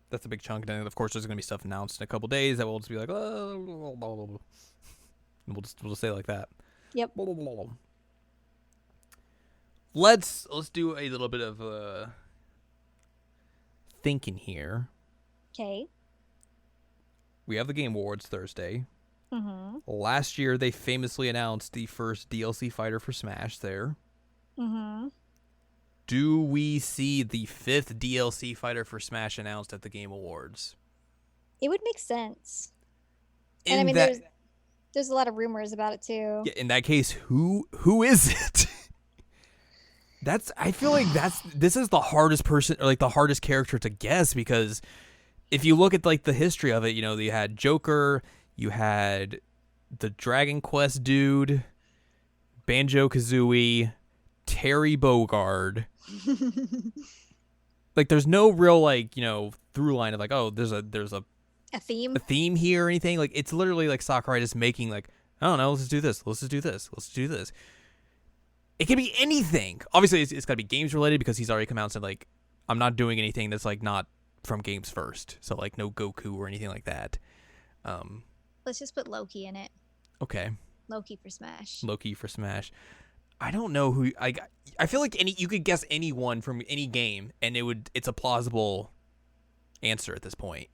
that's a big chunk. And of course, there's going to be stuff announced in a couple days that will just be like, oh, blah, blah, blah, blah. And we'll just say it like that. Yep. Blah, blah, blah, blah. Let's do a little bit of thinking here. Okay. We have the Game Awards Thursday. Mm-hmm. Last year, they famously announced the first DLC fighter for Smash there. Mm-hmm. Do we see the 5th DLC fighter for Smash announced at the Game Awards? It would make sense. In And I mean, that, there's a lot of rumors about it too. yeah, in that case, who is it? I feel like this is the hardest person, or like the hardest character to guess, because if you look at like the history of it, you had Joker, you had the Dragon Quest dude, Banjo-Kazooie, Terry Bogard. Like, there's no real through line of like, oh, there's a theme here or anything. Like, it's literally like Sakurai just making like, I don't know, let's just do this, let's just do this, let's just do this. It can be anything. Obviously, it's got to be games related because he's already come out and said like, I'm not doing anything that's like not from games first. So like no Goku or anything like that. Let's just put Loki in it. Okay. Loki for Smash. Loki for Smash. I don't know who I feel like you could guess anyone from any game and it's a plausible answer at this point.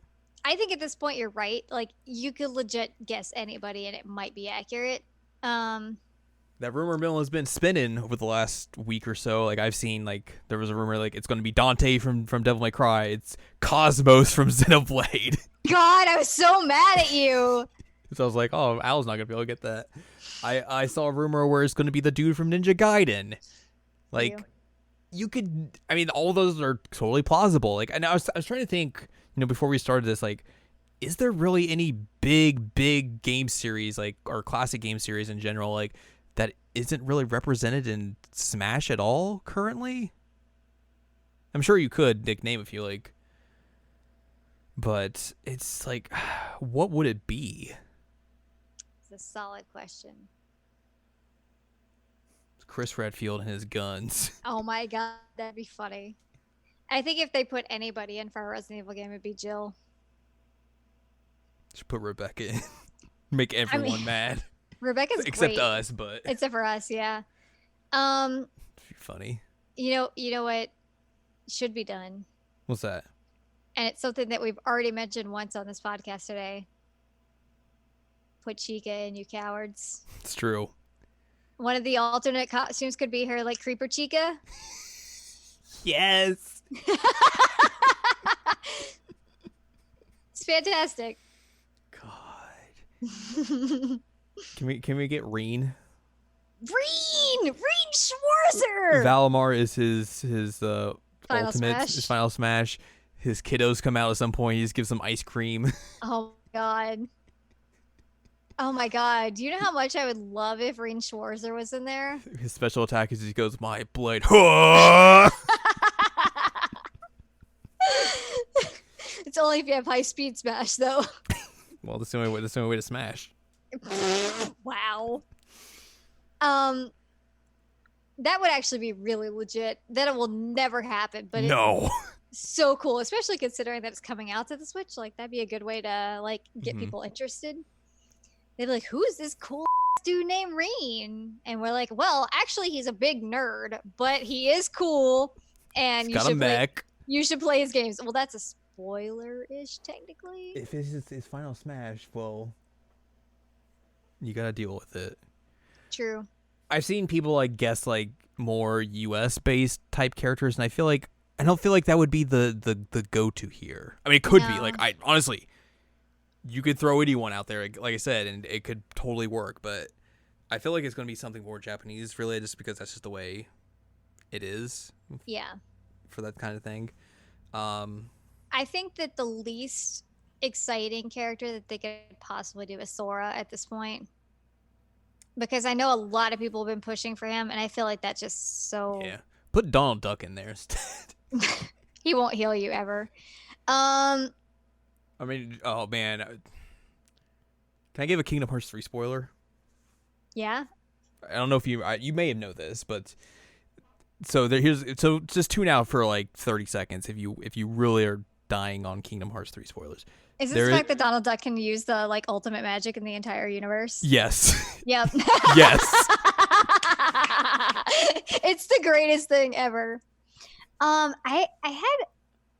I think at this point you're right. Like you could legit guess anybody and it might be accurate. That rumor mill has been spinning over the last week or so. Like I've seen, like there was a rumor like it's going to be Dante from Devil May Cry. It's Cosmos from Xenoblade. God, I was so mad at you. So I was like, oh, Al's not going to be able to get that. I saw a rumor where it's going to be the dude from Ninja Gaiden. Like, you could, I mean, all those are totally plausible. Like, and I was trying to think, before we started this, like, is there really any big game series, like, or classic game series in general, like, that isn't really represented in Smash at all currently? I'm sure you could nickname a few, like, but it's like, what would it be? It's a solid question. Chris Redfield and his guns. Oh my god, that'd be funny. I think if they put anybody in for a Resident Evil game, it'd be Jill. Just put Rebecca in. Make everyone mad. Rebecca's except great. us, but except for us, yeah. It'd be funny. You know what should be done? What's that? And it's something that we've already mentioned once on this podcast today. Put Chica in, you cowards. It's true. One of the alternate costumes could be her, like, Creeper Chica. Yes. It's fantastic. God. Can we get Reen? Reen Schwarzer. Valimar is his Final ultimate, Smash. his final smash. His kiddos come out at some point. He just gives them ice cream. Oh my god. Oh my god. Do you know how much I would love if Reen Schwarzer was in there? His special attack is he goes, my blade. It's only if you have high speed smash though. Well, that's the only way to smash. Wow. That would actually be really legit. That will never happen, but no. It's so cool, especially considering that it's coming out to the Switch. Like that'd be a good way to like get people interested. They'd be like, "Who is this cool dude named Reen?" And we're like, "Well, actually, he's a big nerd, but he is cool, and you should play his games." Well, that's a spoiler-ish, technically. If it's his final smash, well, you gotta deal with it. True. I've seen people like guess like more US based type characters, and I don't feel like that would be the go to here. I mean, it could be. Like I honestly, you could throw anyone out there, like I said, and it could totally work. But I feel like it's going to be something more Japanese related, just because that's just the way it is. Yeah. For that kind of thing. I think that the least exciting character that they could possibly do is Sora at this point. Because I know a lot of people have been pushing for him, and I feel like that's just so... Yeah. Put Donald Duck in there instead. He won't heal you ever. I mean, oh man. Can I give a Kingdom Hearts 3 spoiler? Yeah? I don't know if you may have known this, but... So just tune out for like 30 seconds if you really are dying on Kingdom Hearts 3 spoilers. Is this the fact that Donald Duck can use the like ultimate magic in the entire universe? Yes. Yep. Yes. It's the greatest thing ever. I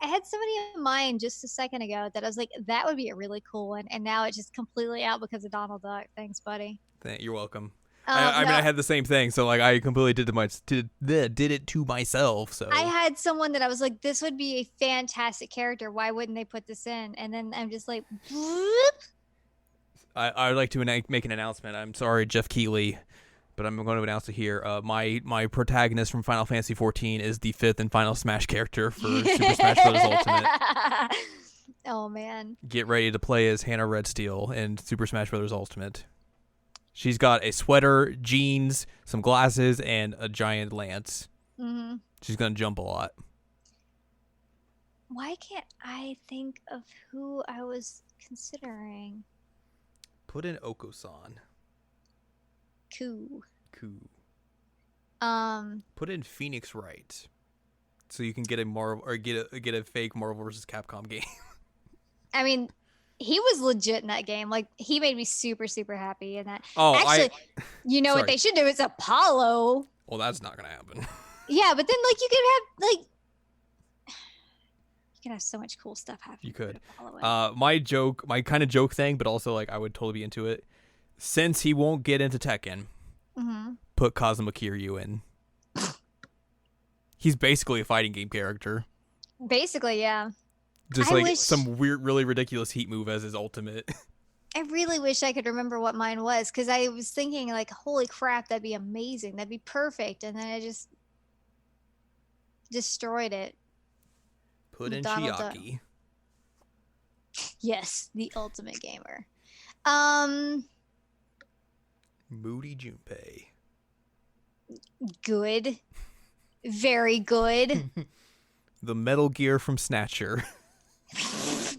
had somebody in mind just a second ago that I was like, that would be a really cool one, and now it's just completely out because of Donald Duck. Thanks, buddy. You're welcome. I mean, I had the same thing, so like I completely did it to myself. So I had someone that I was like, this would be a fantastic character. Why wouldn't they put this in? And then I'm just like, whoop. I'd like to make an announcement. I'm sorry, Jeff Keighley, but I'm going to announce it here. My protagonist from Final Fantasy XIV is the 5th and final Smash character for Super Smash Bros. Ultimate. Oh man! Get ready to play as Hannah Redsteel in Super Smash Bros. Ultimate. She's got a sweater, jeans, some glasses, and a giant lance. Mm-hmm. She's going to jump a lot. Why can't I think of who I was considering? Put in Oko-san. Cool. Put in Phoenix Wright, so you can get a Marvel or get a fake Marvel vs. Capcom game. I mean, he was legit in that game. Like, he made me super, super happy in that. Oh, actually, you know what they should do? It's Apollo. Well, that's not gonna happen. Yeah, but then like you could have like You can have so much cool stuff happen. You could. Following. My kind of joke thing, but also like I would totally be into it. Since he won't get into Tekken, put Kazuma Kiryu in. He's basically a fighting game character. Basically, yeah. Just like some weird, really ridiculous heat move as his ultimate. I really wish I could remember what mine was, because I was thinking like, holy crap, that'd be amazing. That'd be perfect. And then I just destroyed it. Put in Chiaki. Yes, the ultimate gamer. Moody Junpei. Good. Very good. The Metal Gear from Snatcher.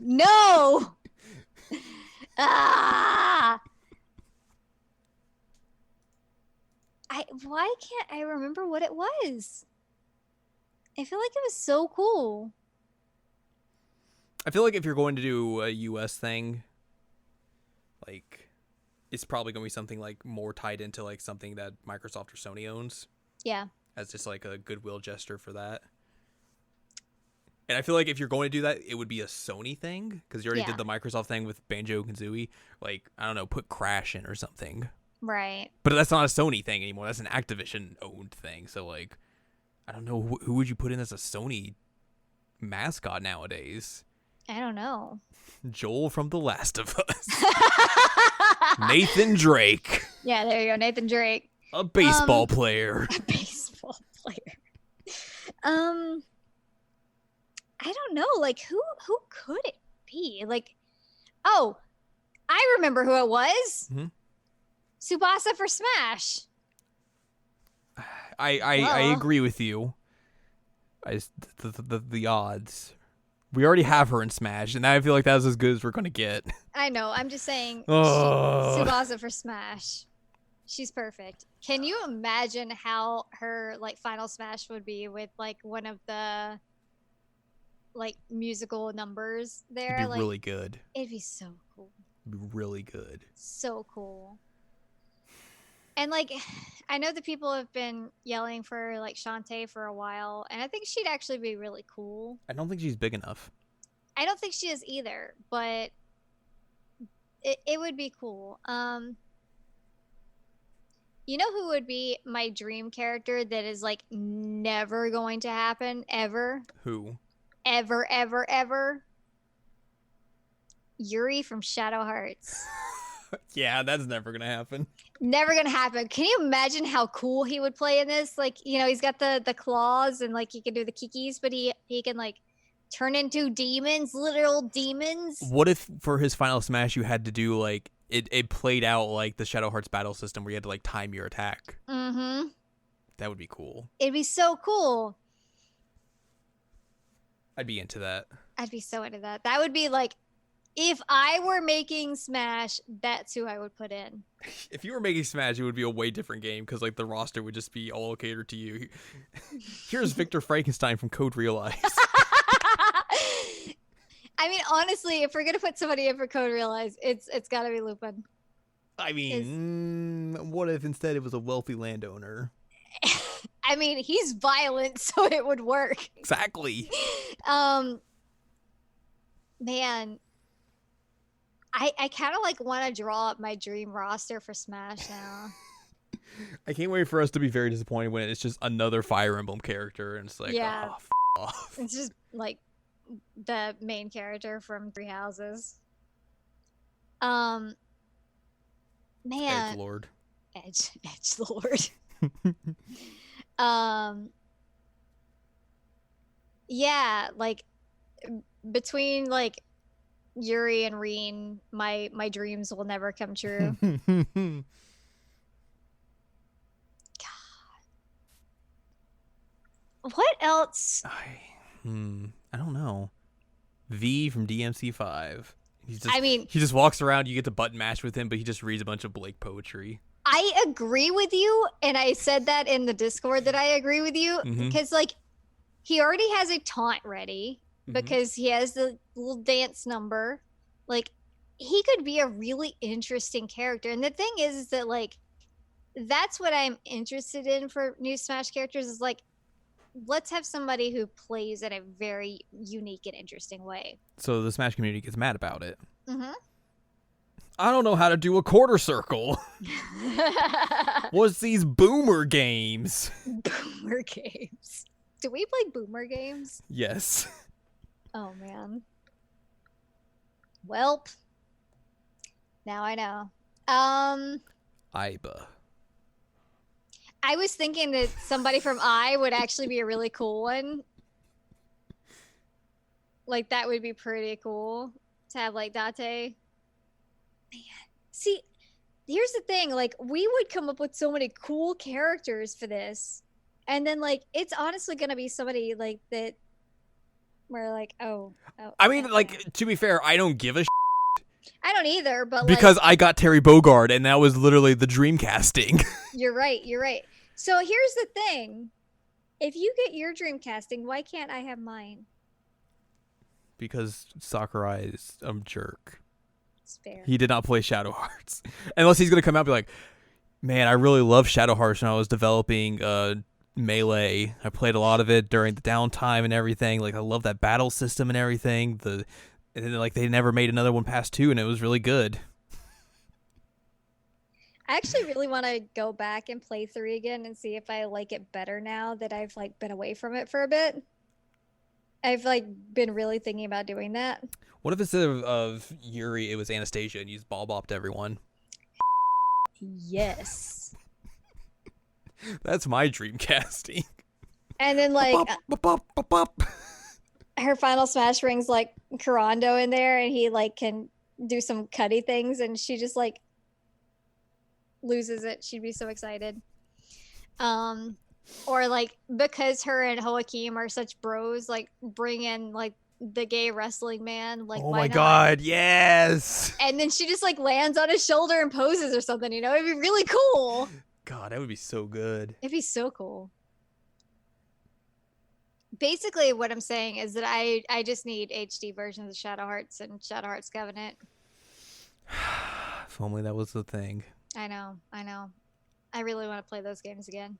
No! Ah! Why can't I remember what it was? I feel like it was so cool. I feel like if you're going to do a US thing, like, it's probably going to be something like more tied into like something that Microsoft or Sony owns. Yeah. As just like a goodwill gesture for that. And I feel like if you're going to do that, it would be a Sony thing, because you already did the Microsoft thing with Banjo-Kazooie. Like, I don't know, put Crash in or something. Right. But that's not a Sony thing anymore. That's an Activision-owned thing. So, like, I don't know, who would you put in as a Sony mascot nowadays? I don't know. Joel from The Last of Us. Nathan Drake. Yeah, there you go, Nathan Drake. A baseball player. A baseball player. I don't know, like who could it be? Like, oh, I remember who it was. Mm-hmm. Tsubasa for Smash. I agree with you. The odds. We already have her in Smash, and I feel like that's as good as we're gonna get. I know. I'm just saying, Tsubasa for Smash. She's perfect. Can you imagine how her like final Smash would be with like one of the like musical numbers there? It'd be like, really good. It'd be so cool. It'd be really good. So cool. And like, I know that people have been yelling for like Shantae for a while, and I think she'd actually be really cool. I don't think she's big enough. I don't think she is either, but it would be cool. You know who would be my dream character that is like never going to happen ever? Who? Ever. Yuri from Shadow Hearts. Yeah, that's never gonna happen. Never gonna happen. Can you imagine how cool he would play in this? Like, you know, he's got the claws and like he can do the kikis, but he can like turn into demons, literal demons. What if for his final Smash you had to do like it played out like the Shadow Hearts battle system where you had to like time your attack? Mm-hmm. That would be cool. It'd be so cool. I'd be into that. I'd be so into that. That would be like, if I were making Smash, that's who I would put in. If you were making Smash, it would be a way different game because like the roster would just be all catered to you. Here's Victor Frankenstein from Code Realize. I mean, honestly, if we're gonna put somebody in for Code Realize, it's gotta be Lupin. I mean, what if instead it was a wealthy landowner? I mean, he's violent, so it would work. Exactly. Man, I kind of like want to draw up my dream roster for Smash now. I can't wait for us to be very disappointed when it's just another Fire Emblem character and it's like, yeah, off. It's just like the main character from Three Houses. Man, Edgelord. Edgelord. Yeah, like between like Yuri and Reen, my dreams will never come true. God. What else? I don't know. V from DMC5. He just walks around. You get to button mash with him, but he just reads a bunch of Blake poetry. I agree with you, and I said that in the Discord that I agree with you because like he already has a taunt ready because he has the little dance number. Like he could be a really interesting character, and the thing is that like that's what I'm interested in for new Smash characters is like let's have somebody who plays in a very unique and interesting way. So the Smash community gets mad about it. Mm-hmm. I don't know how to do a quarter circle. What's these boomer games? Boomer games. Do we play boomer games? Yes. Oh, man. Welp. Now I know. Iba. I was thinking that somebody from I would actually be a really cool one. Like, that would be pretty cool to have, like, Date. Man. See, here's the thing. Like, we would come up with so many cool characters for this. And then, like, it's honestly going to be somebody, like, that we're like, oh. I mean, like, to be fair, I don't give a I don't either, but because I got Terry Bogard, and that was literally the dream casting. You're right. So here's the thing. If you get your dream casting, why can't I have mine? Because Sakurai is a jerk. It's fair. He did not play Shadow Hearts. Unless he's going to come out and be like, man, I really love Shadow Hearts when I was developing Melee. I played a lot of it during the downtime and everything. Like, I love that battle system and everything. And then, like, they never made another one past 2, and it was really good. I actually really want to go back and play 3 again and see if I like it better now that I've, like, been away from it for a bit. I've, like, been really thinking about doing that. What if instead of Yuri, it was Anastasia and you just ball bopped everyone? Yes. That's my dream casting. And then, like, Bop. her final smash brings, like, Karando in there, and he, like, can do some cutty things, and she just, like, loses it. She'd be so excited. Or, like, because her and Joaquin are such bros, like, bring in, like, the gay wrestling man. Like, oh why my not? god, yes! And then she just, like, lands on his shoulder and poses or something, you know? It'd be really cool. God, that would be so good. It'd be so cool. Basically, what I'm saying is that I just need HD versions of Shadow Hearts and Shadow Hearts Covenant. If only that was the thing. I know. I really want to play those games again.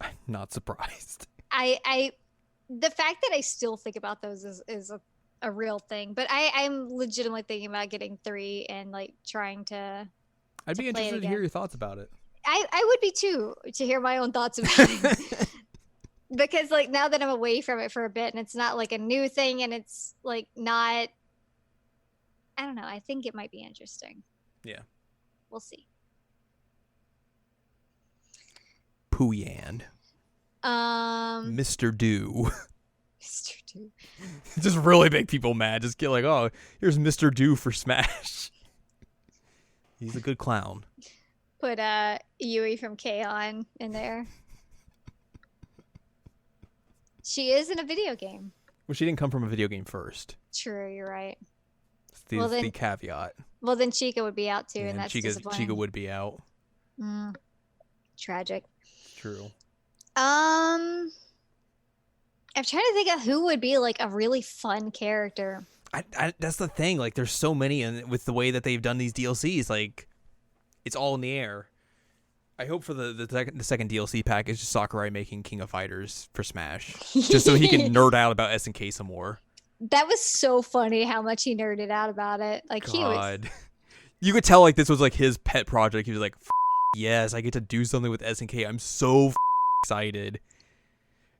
I'm not surprised. The fact that I still think about those is a real thing. But I'm legitimately thinking about getting 3 and, like, trying to. I'd be interested to hear your thoughts about it. I would be too, to hear my own thoughts about it. Because, like, now that I'm away from it for a bit and it's not, like, a new thing and it's, like, not. I don't know. I think it might be interesting. Yeah. We'll see. Pooyan. Mr. Do. Mr. Do. Just really make people mad. Just get like, oh, here's Mr. Do for Smash. He's a good clown. Put Yui from K-On! In there. She is in a video game. Well, she didn't come from a video game first. True, you're right. That's the caveat. Well, then Chica would be out too, and that's disappointing. Chica would be out. Tragic. True. I'm trying to think of who would be, like, a really fun character. That's the thing. Like, there's so many, and with the way that they've done these DLCs, like, it's all in the air. I hope for the second DLC pack is just Sakurai making King of Fighters for Smash, just so he can nerd out about SNK some more. That was so funny how much he nerded out about it. Like, God. He was. You could tell, like, this was, like, his pet project. He was like, yes, I get to do something with SNK. I'm so excited.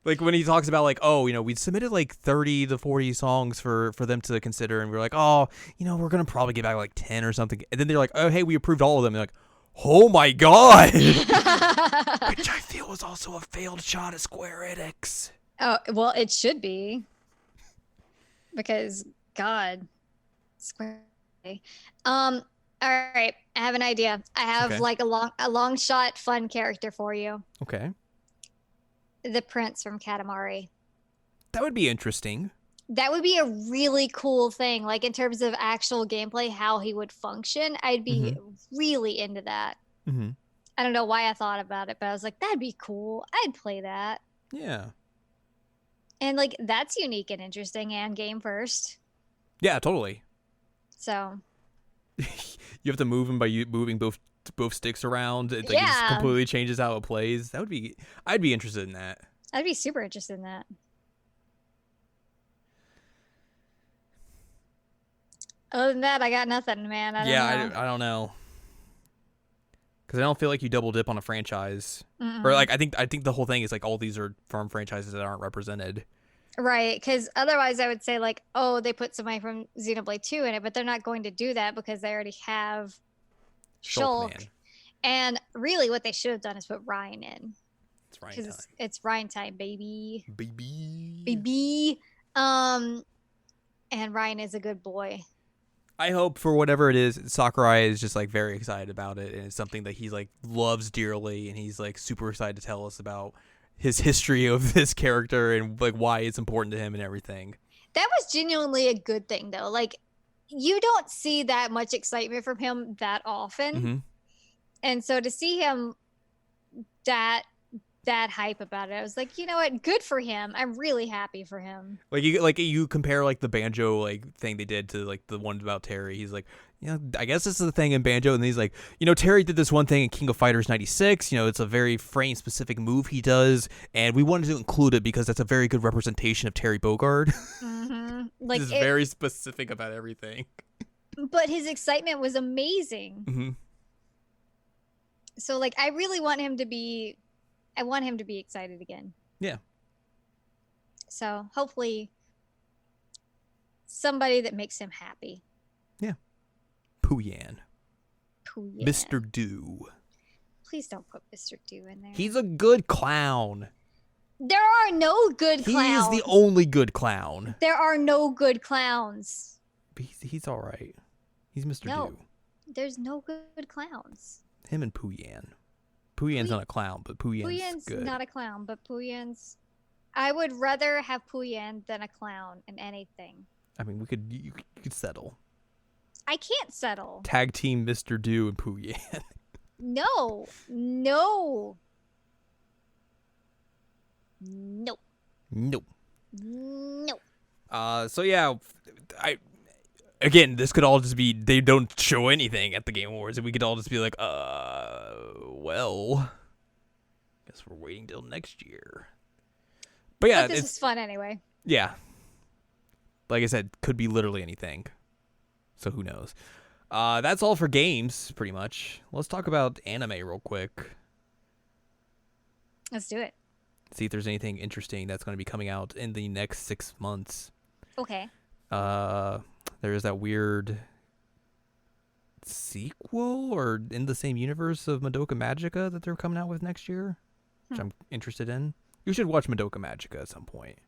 Like, when he talks about, like, oh, you know, we submitted, like, 30 to 40 songs for them to consider, and we're like, oh, you know, we're going to probably get back, like, 10 or something. And then they're like, oh, hey, we approved all of them. They're like, oh, my God. Which I feel was also a failed shot at Square Enix. Oh, well, it should be. Because, God, Square. All right, I have an idea. I have like a long shot fun character for you. Okay. The Prince from Katamari. That would be interesting. That would be a really cool thing, like in terms of actual gameplay, how he would function. I'd be really into that. Mm-hmm. I don't know why I thought about it, but I was like, that'd be cool. I'd play that. Yeah. And, like, that's unique and interesting and game first. Yeah, totally. So. You have to move him by moving both sticks around. It just completely changes how it plays. I'd be interested in that. I'd be super interested in that. Other than that, I got nothing, man. I don't know. I don't know. Because I don't feel like you double dip on a franchise. Or Mm-mm. like I think the whole thing is like all these are from franchises that aren't represented. Right, because otherwise I would say like, oh, they put somebody from Xenoblade 2 in it, but they're not going to do that because they already have Shulk Shulk. man. And really what they should have done is put Ryan in. It's Ryan Because time. it's Ryan time, baby. Baby. Baby. And Ryan is a good boy. I hope for whatever it is, Sakurai is just like very excited about it, and it's something that he's like loves dearly, and he's like super excited to tell us about his history of this character and like why it's important to him and everything. That was genuinely a good thing though. Like you don't see that much excitement from him that often. Mm-hmm. And so to see him that hype about it, I was like, you know what? Good for him. I'm really happy for him. Like you compare like the Banjo like thing they did to like the one about Terry. He's like, you know, I guess this is the thing in Banjo, and he's like, you know, Terry did this one thing in King of Fighters '96. You know, it's a very frame specific move he does, and we wanted to include it because that's a very good representation of Terry Bogard. Mm-hmm. Like He's very specific about everything. But his excitement was amazing. Mm-hmm. So like, I really want him to be. I want him to be excited again. Yeah. So hopefully, somebody that makes him happy. Yeah. Pooyan. Pooyan. Mr. Do. Please don't put Mr. Do in there. He's a good clown. There are no good clowns. He is the only good clown. There are no good clowns. He's all right. He's Mr. No, Do. there's no good clowns. Him and Pooyan. Pooyan's not a clown, but Pooyan's good. Not a clown, but Pooyan's. I would rather have Pooyan than a clown in anything. I mean, you could settle. I can't settle. Tag team Mr. Do and Pooyan. No. No. Nope. Nope. Nope. So yeah, again, this could all just be they don't show anything at the Game Awards, and we could all just be like, well, guess we're waiting till next year. But yeah, But this is fun anyway. Yeah. Like I said, could be literally anything. So who knows? That's all for games, pretty much. Let's talk about anime real quick. Let's do it. See if there's anything interesting that's going to be coming out in the next 6 months. Okay. There's that weird sequel or in the same universe of Madoka Magica that they're coming out with next year, which I'm interested in. You should watch Madoka Magica at some point.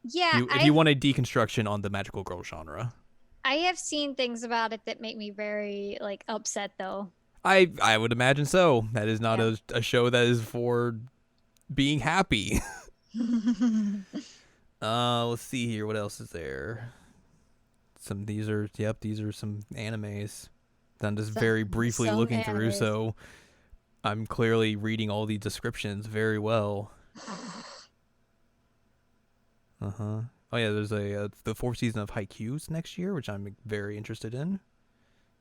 Yeah. If you want a deconstruction on the magical girl genre. I have seen things about it that make me very like upset though. I would imagine so. That is not a show that is for being happy. Let's see here. What else is there? These are some animes that I'm just very briefly looking through, so I'm clearly reading all these descriptions very well. Oh yeah, there's the fourth season of Haikyuu's next year, which I'm very interested in.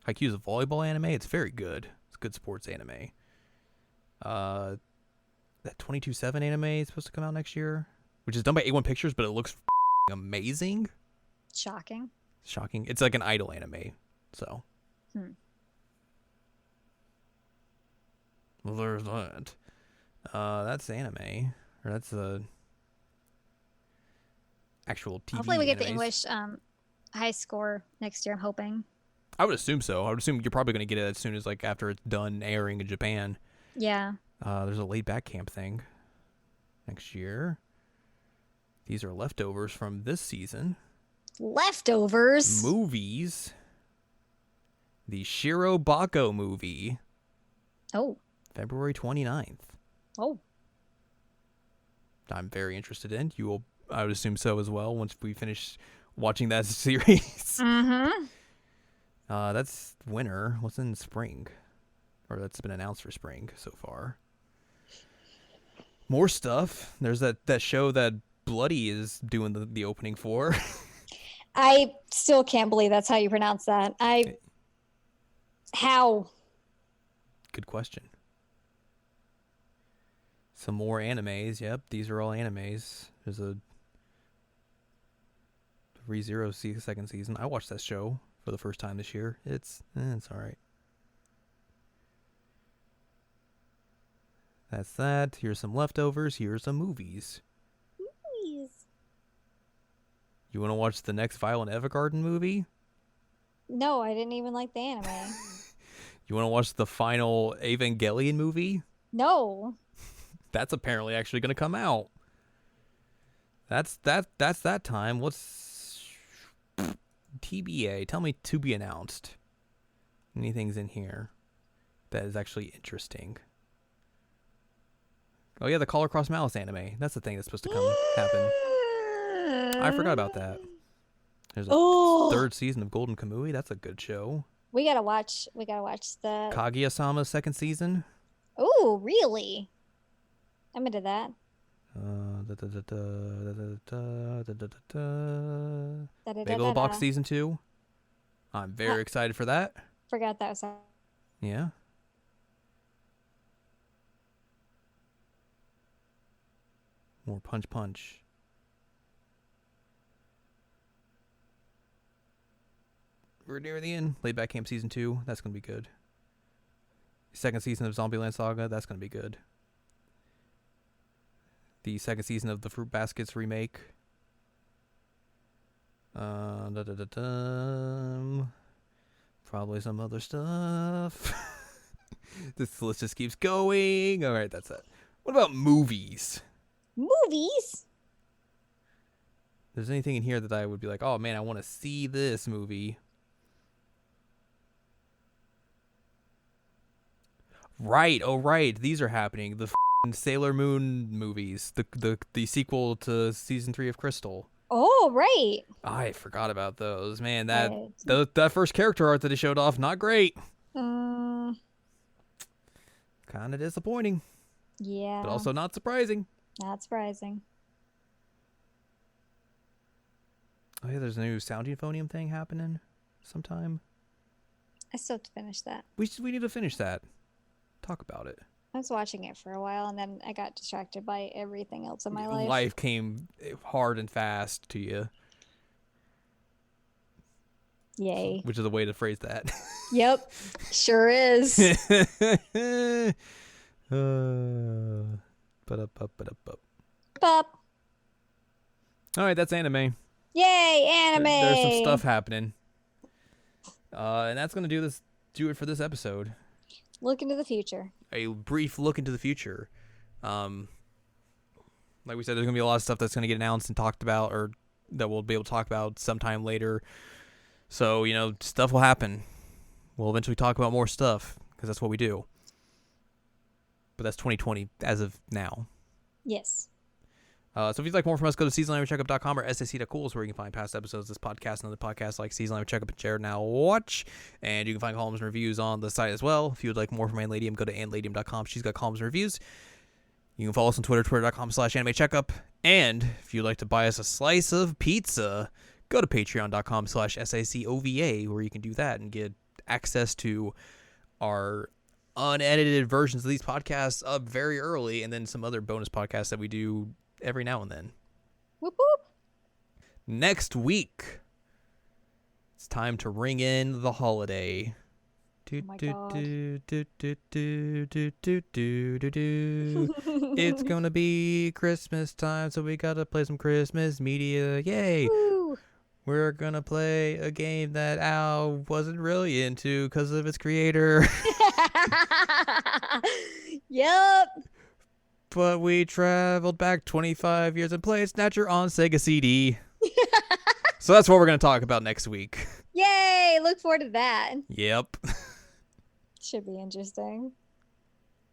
Haikyuu's a volleyball anime. It's very good. It's good sports anime. That 22/7 anime is supposed to come out next year, which is done by A1 Pictures, but it looks amazing. Shocking. It's like an idol anime, so. Well, there's that. That's anime, or that's the actual TV. Hopefully we get animes. the English high score next year. I'm hoping. I would assume so. I would assume you're probably going to get it as soon as like after it's done airing in Japan. Yeah. There's a laid back camp thing next year. These are leftovers from this season. Leftovers. Movies. The Shiro Bako movie. Oh. February 29th. Oh. I'm very interested in. I would assume so as well once we finish watching that series. Mm-hmm. That's winter. What's in spring? Or that's been announced for spring so far. More stuff. There's that show that Bloody is doing the opening for. I still can't believe that's how you pronounce that. How? Good question. Some more animes. Yep, these are all animes. There's a ReZero second season. I watched that show for the first time this year. It's all right. That's that. Here's some leftovers. Here's some movies. Please. You want to watch the next Violet Evergarden movie? No, I didn't even like the anime. You want to watch the final Evangelion movie? No. That's apparently actually going to come out. That's that time. What's TBA? Tell me to be announced. Anything's in here that is actually interesting. Oh yeah, the Color Cross Malice anime. That's the thing that's supposed to happen. I forgot about that. There's a third season of Golden Kamuy. That's a good show. We gotta watch the Kaguya-sama's second season. Oh, really? I'm into that. Megalobox season 2. I'm very excited for that. Forgot that was. Yeah. More Punch Punch. We're near the end. Laid Back Camp season 2. That's gonna be good. Second season of Zombieland Saga. That's gonna be good. The second season of the Fruit Baskets remake. Probably some other stuff. This list just keeps going. All right, that's it. What about movies? Movies? If there's anything in here that I would be like, oh man, I want to see this movie. Right. Oh, right. These are happening. The Sailor Moon movies. The sequel to season 3 of Crystal. Oh, right. I forgot about those. Man, that first character art that they showed off, not great. Kind of disappointing. Yeah. But also not surprising. Not surprising. Oh yeah, there's a new Sound Euphonium thing happening sometime. I still have to finish that. We need to finish that. Talk about it. I was watching it for a while, and then I got distracted by everything else in my life. Life came hard and fast to you. Yay. Which is a way to phrase that. Yep. Sure is. Pop. All right, that's anime. Yay, anime. There's some stuff happening. And that's going to do it for this episode. Look into the future. A brief look into the future. Like we said, there's going to be a lot of stuff that's going to get announced and talked about, or that we'll be able to talk about sometime later. So, stuff will happen. We'll eventually talk about more stuff, because that's what we do. But that's 2020 as of now. Yes. So if you'd like more from us, go to seasonlanguagecheckup.com or sac.cool is where you can find past episodes of this podcast and other podcasts like Season Language Checkup and Jared Now Watch. And you can find columns and reviews on the site as well. If you would like more from Anne Ladyem, go to AnneLadyem.com. She's got columns and reviews. You can follow us on Twitter, twitter.com/animecheckup. And if you'd like to buy us a slice of pizza, go to patreon.com/SACOVA, where you can do that and get access to our unedited versions of these podcasts up very early, and then some other bonus podcasts that we do every now and then. Whoop whoop. Next week, it's time to ring in the holiday. Oh my God. It's gonna be Christmas time, so we gotta play some Christmas media. Yay! Woo. We're gonna play a game that Al wasn't really into because of its creator. Yep. But we traveled back 25 years and played Snatcher on Sega CD. So that's what we're going to talk about next week. Yay! Look forward to that. Yep. Should be interesting.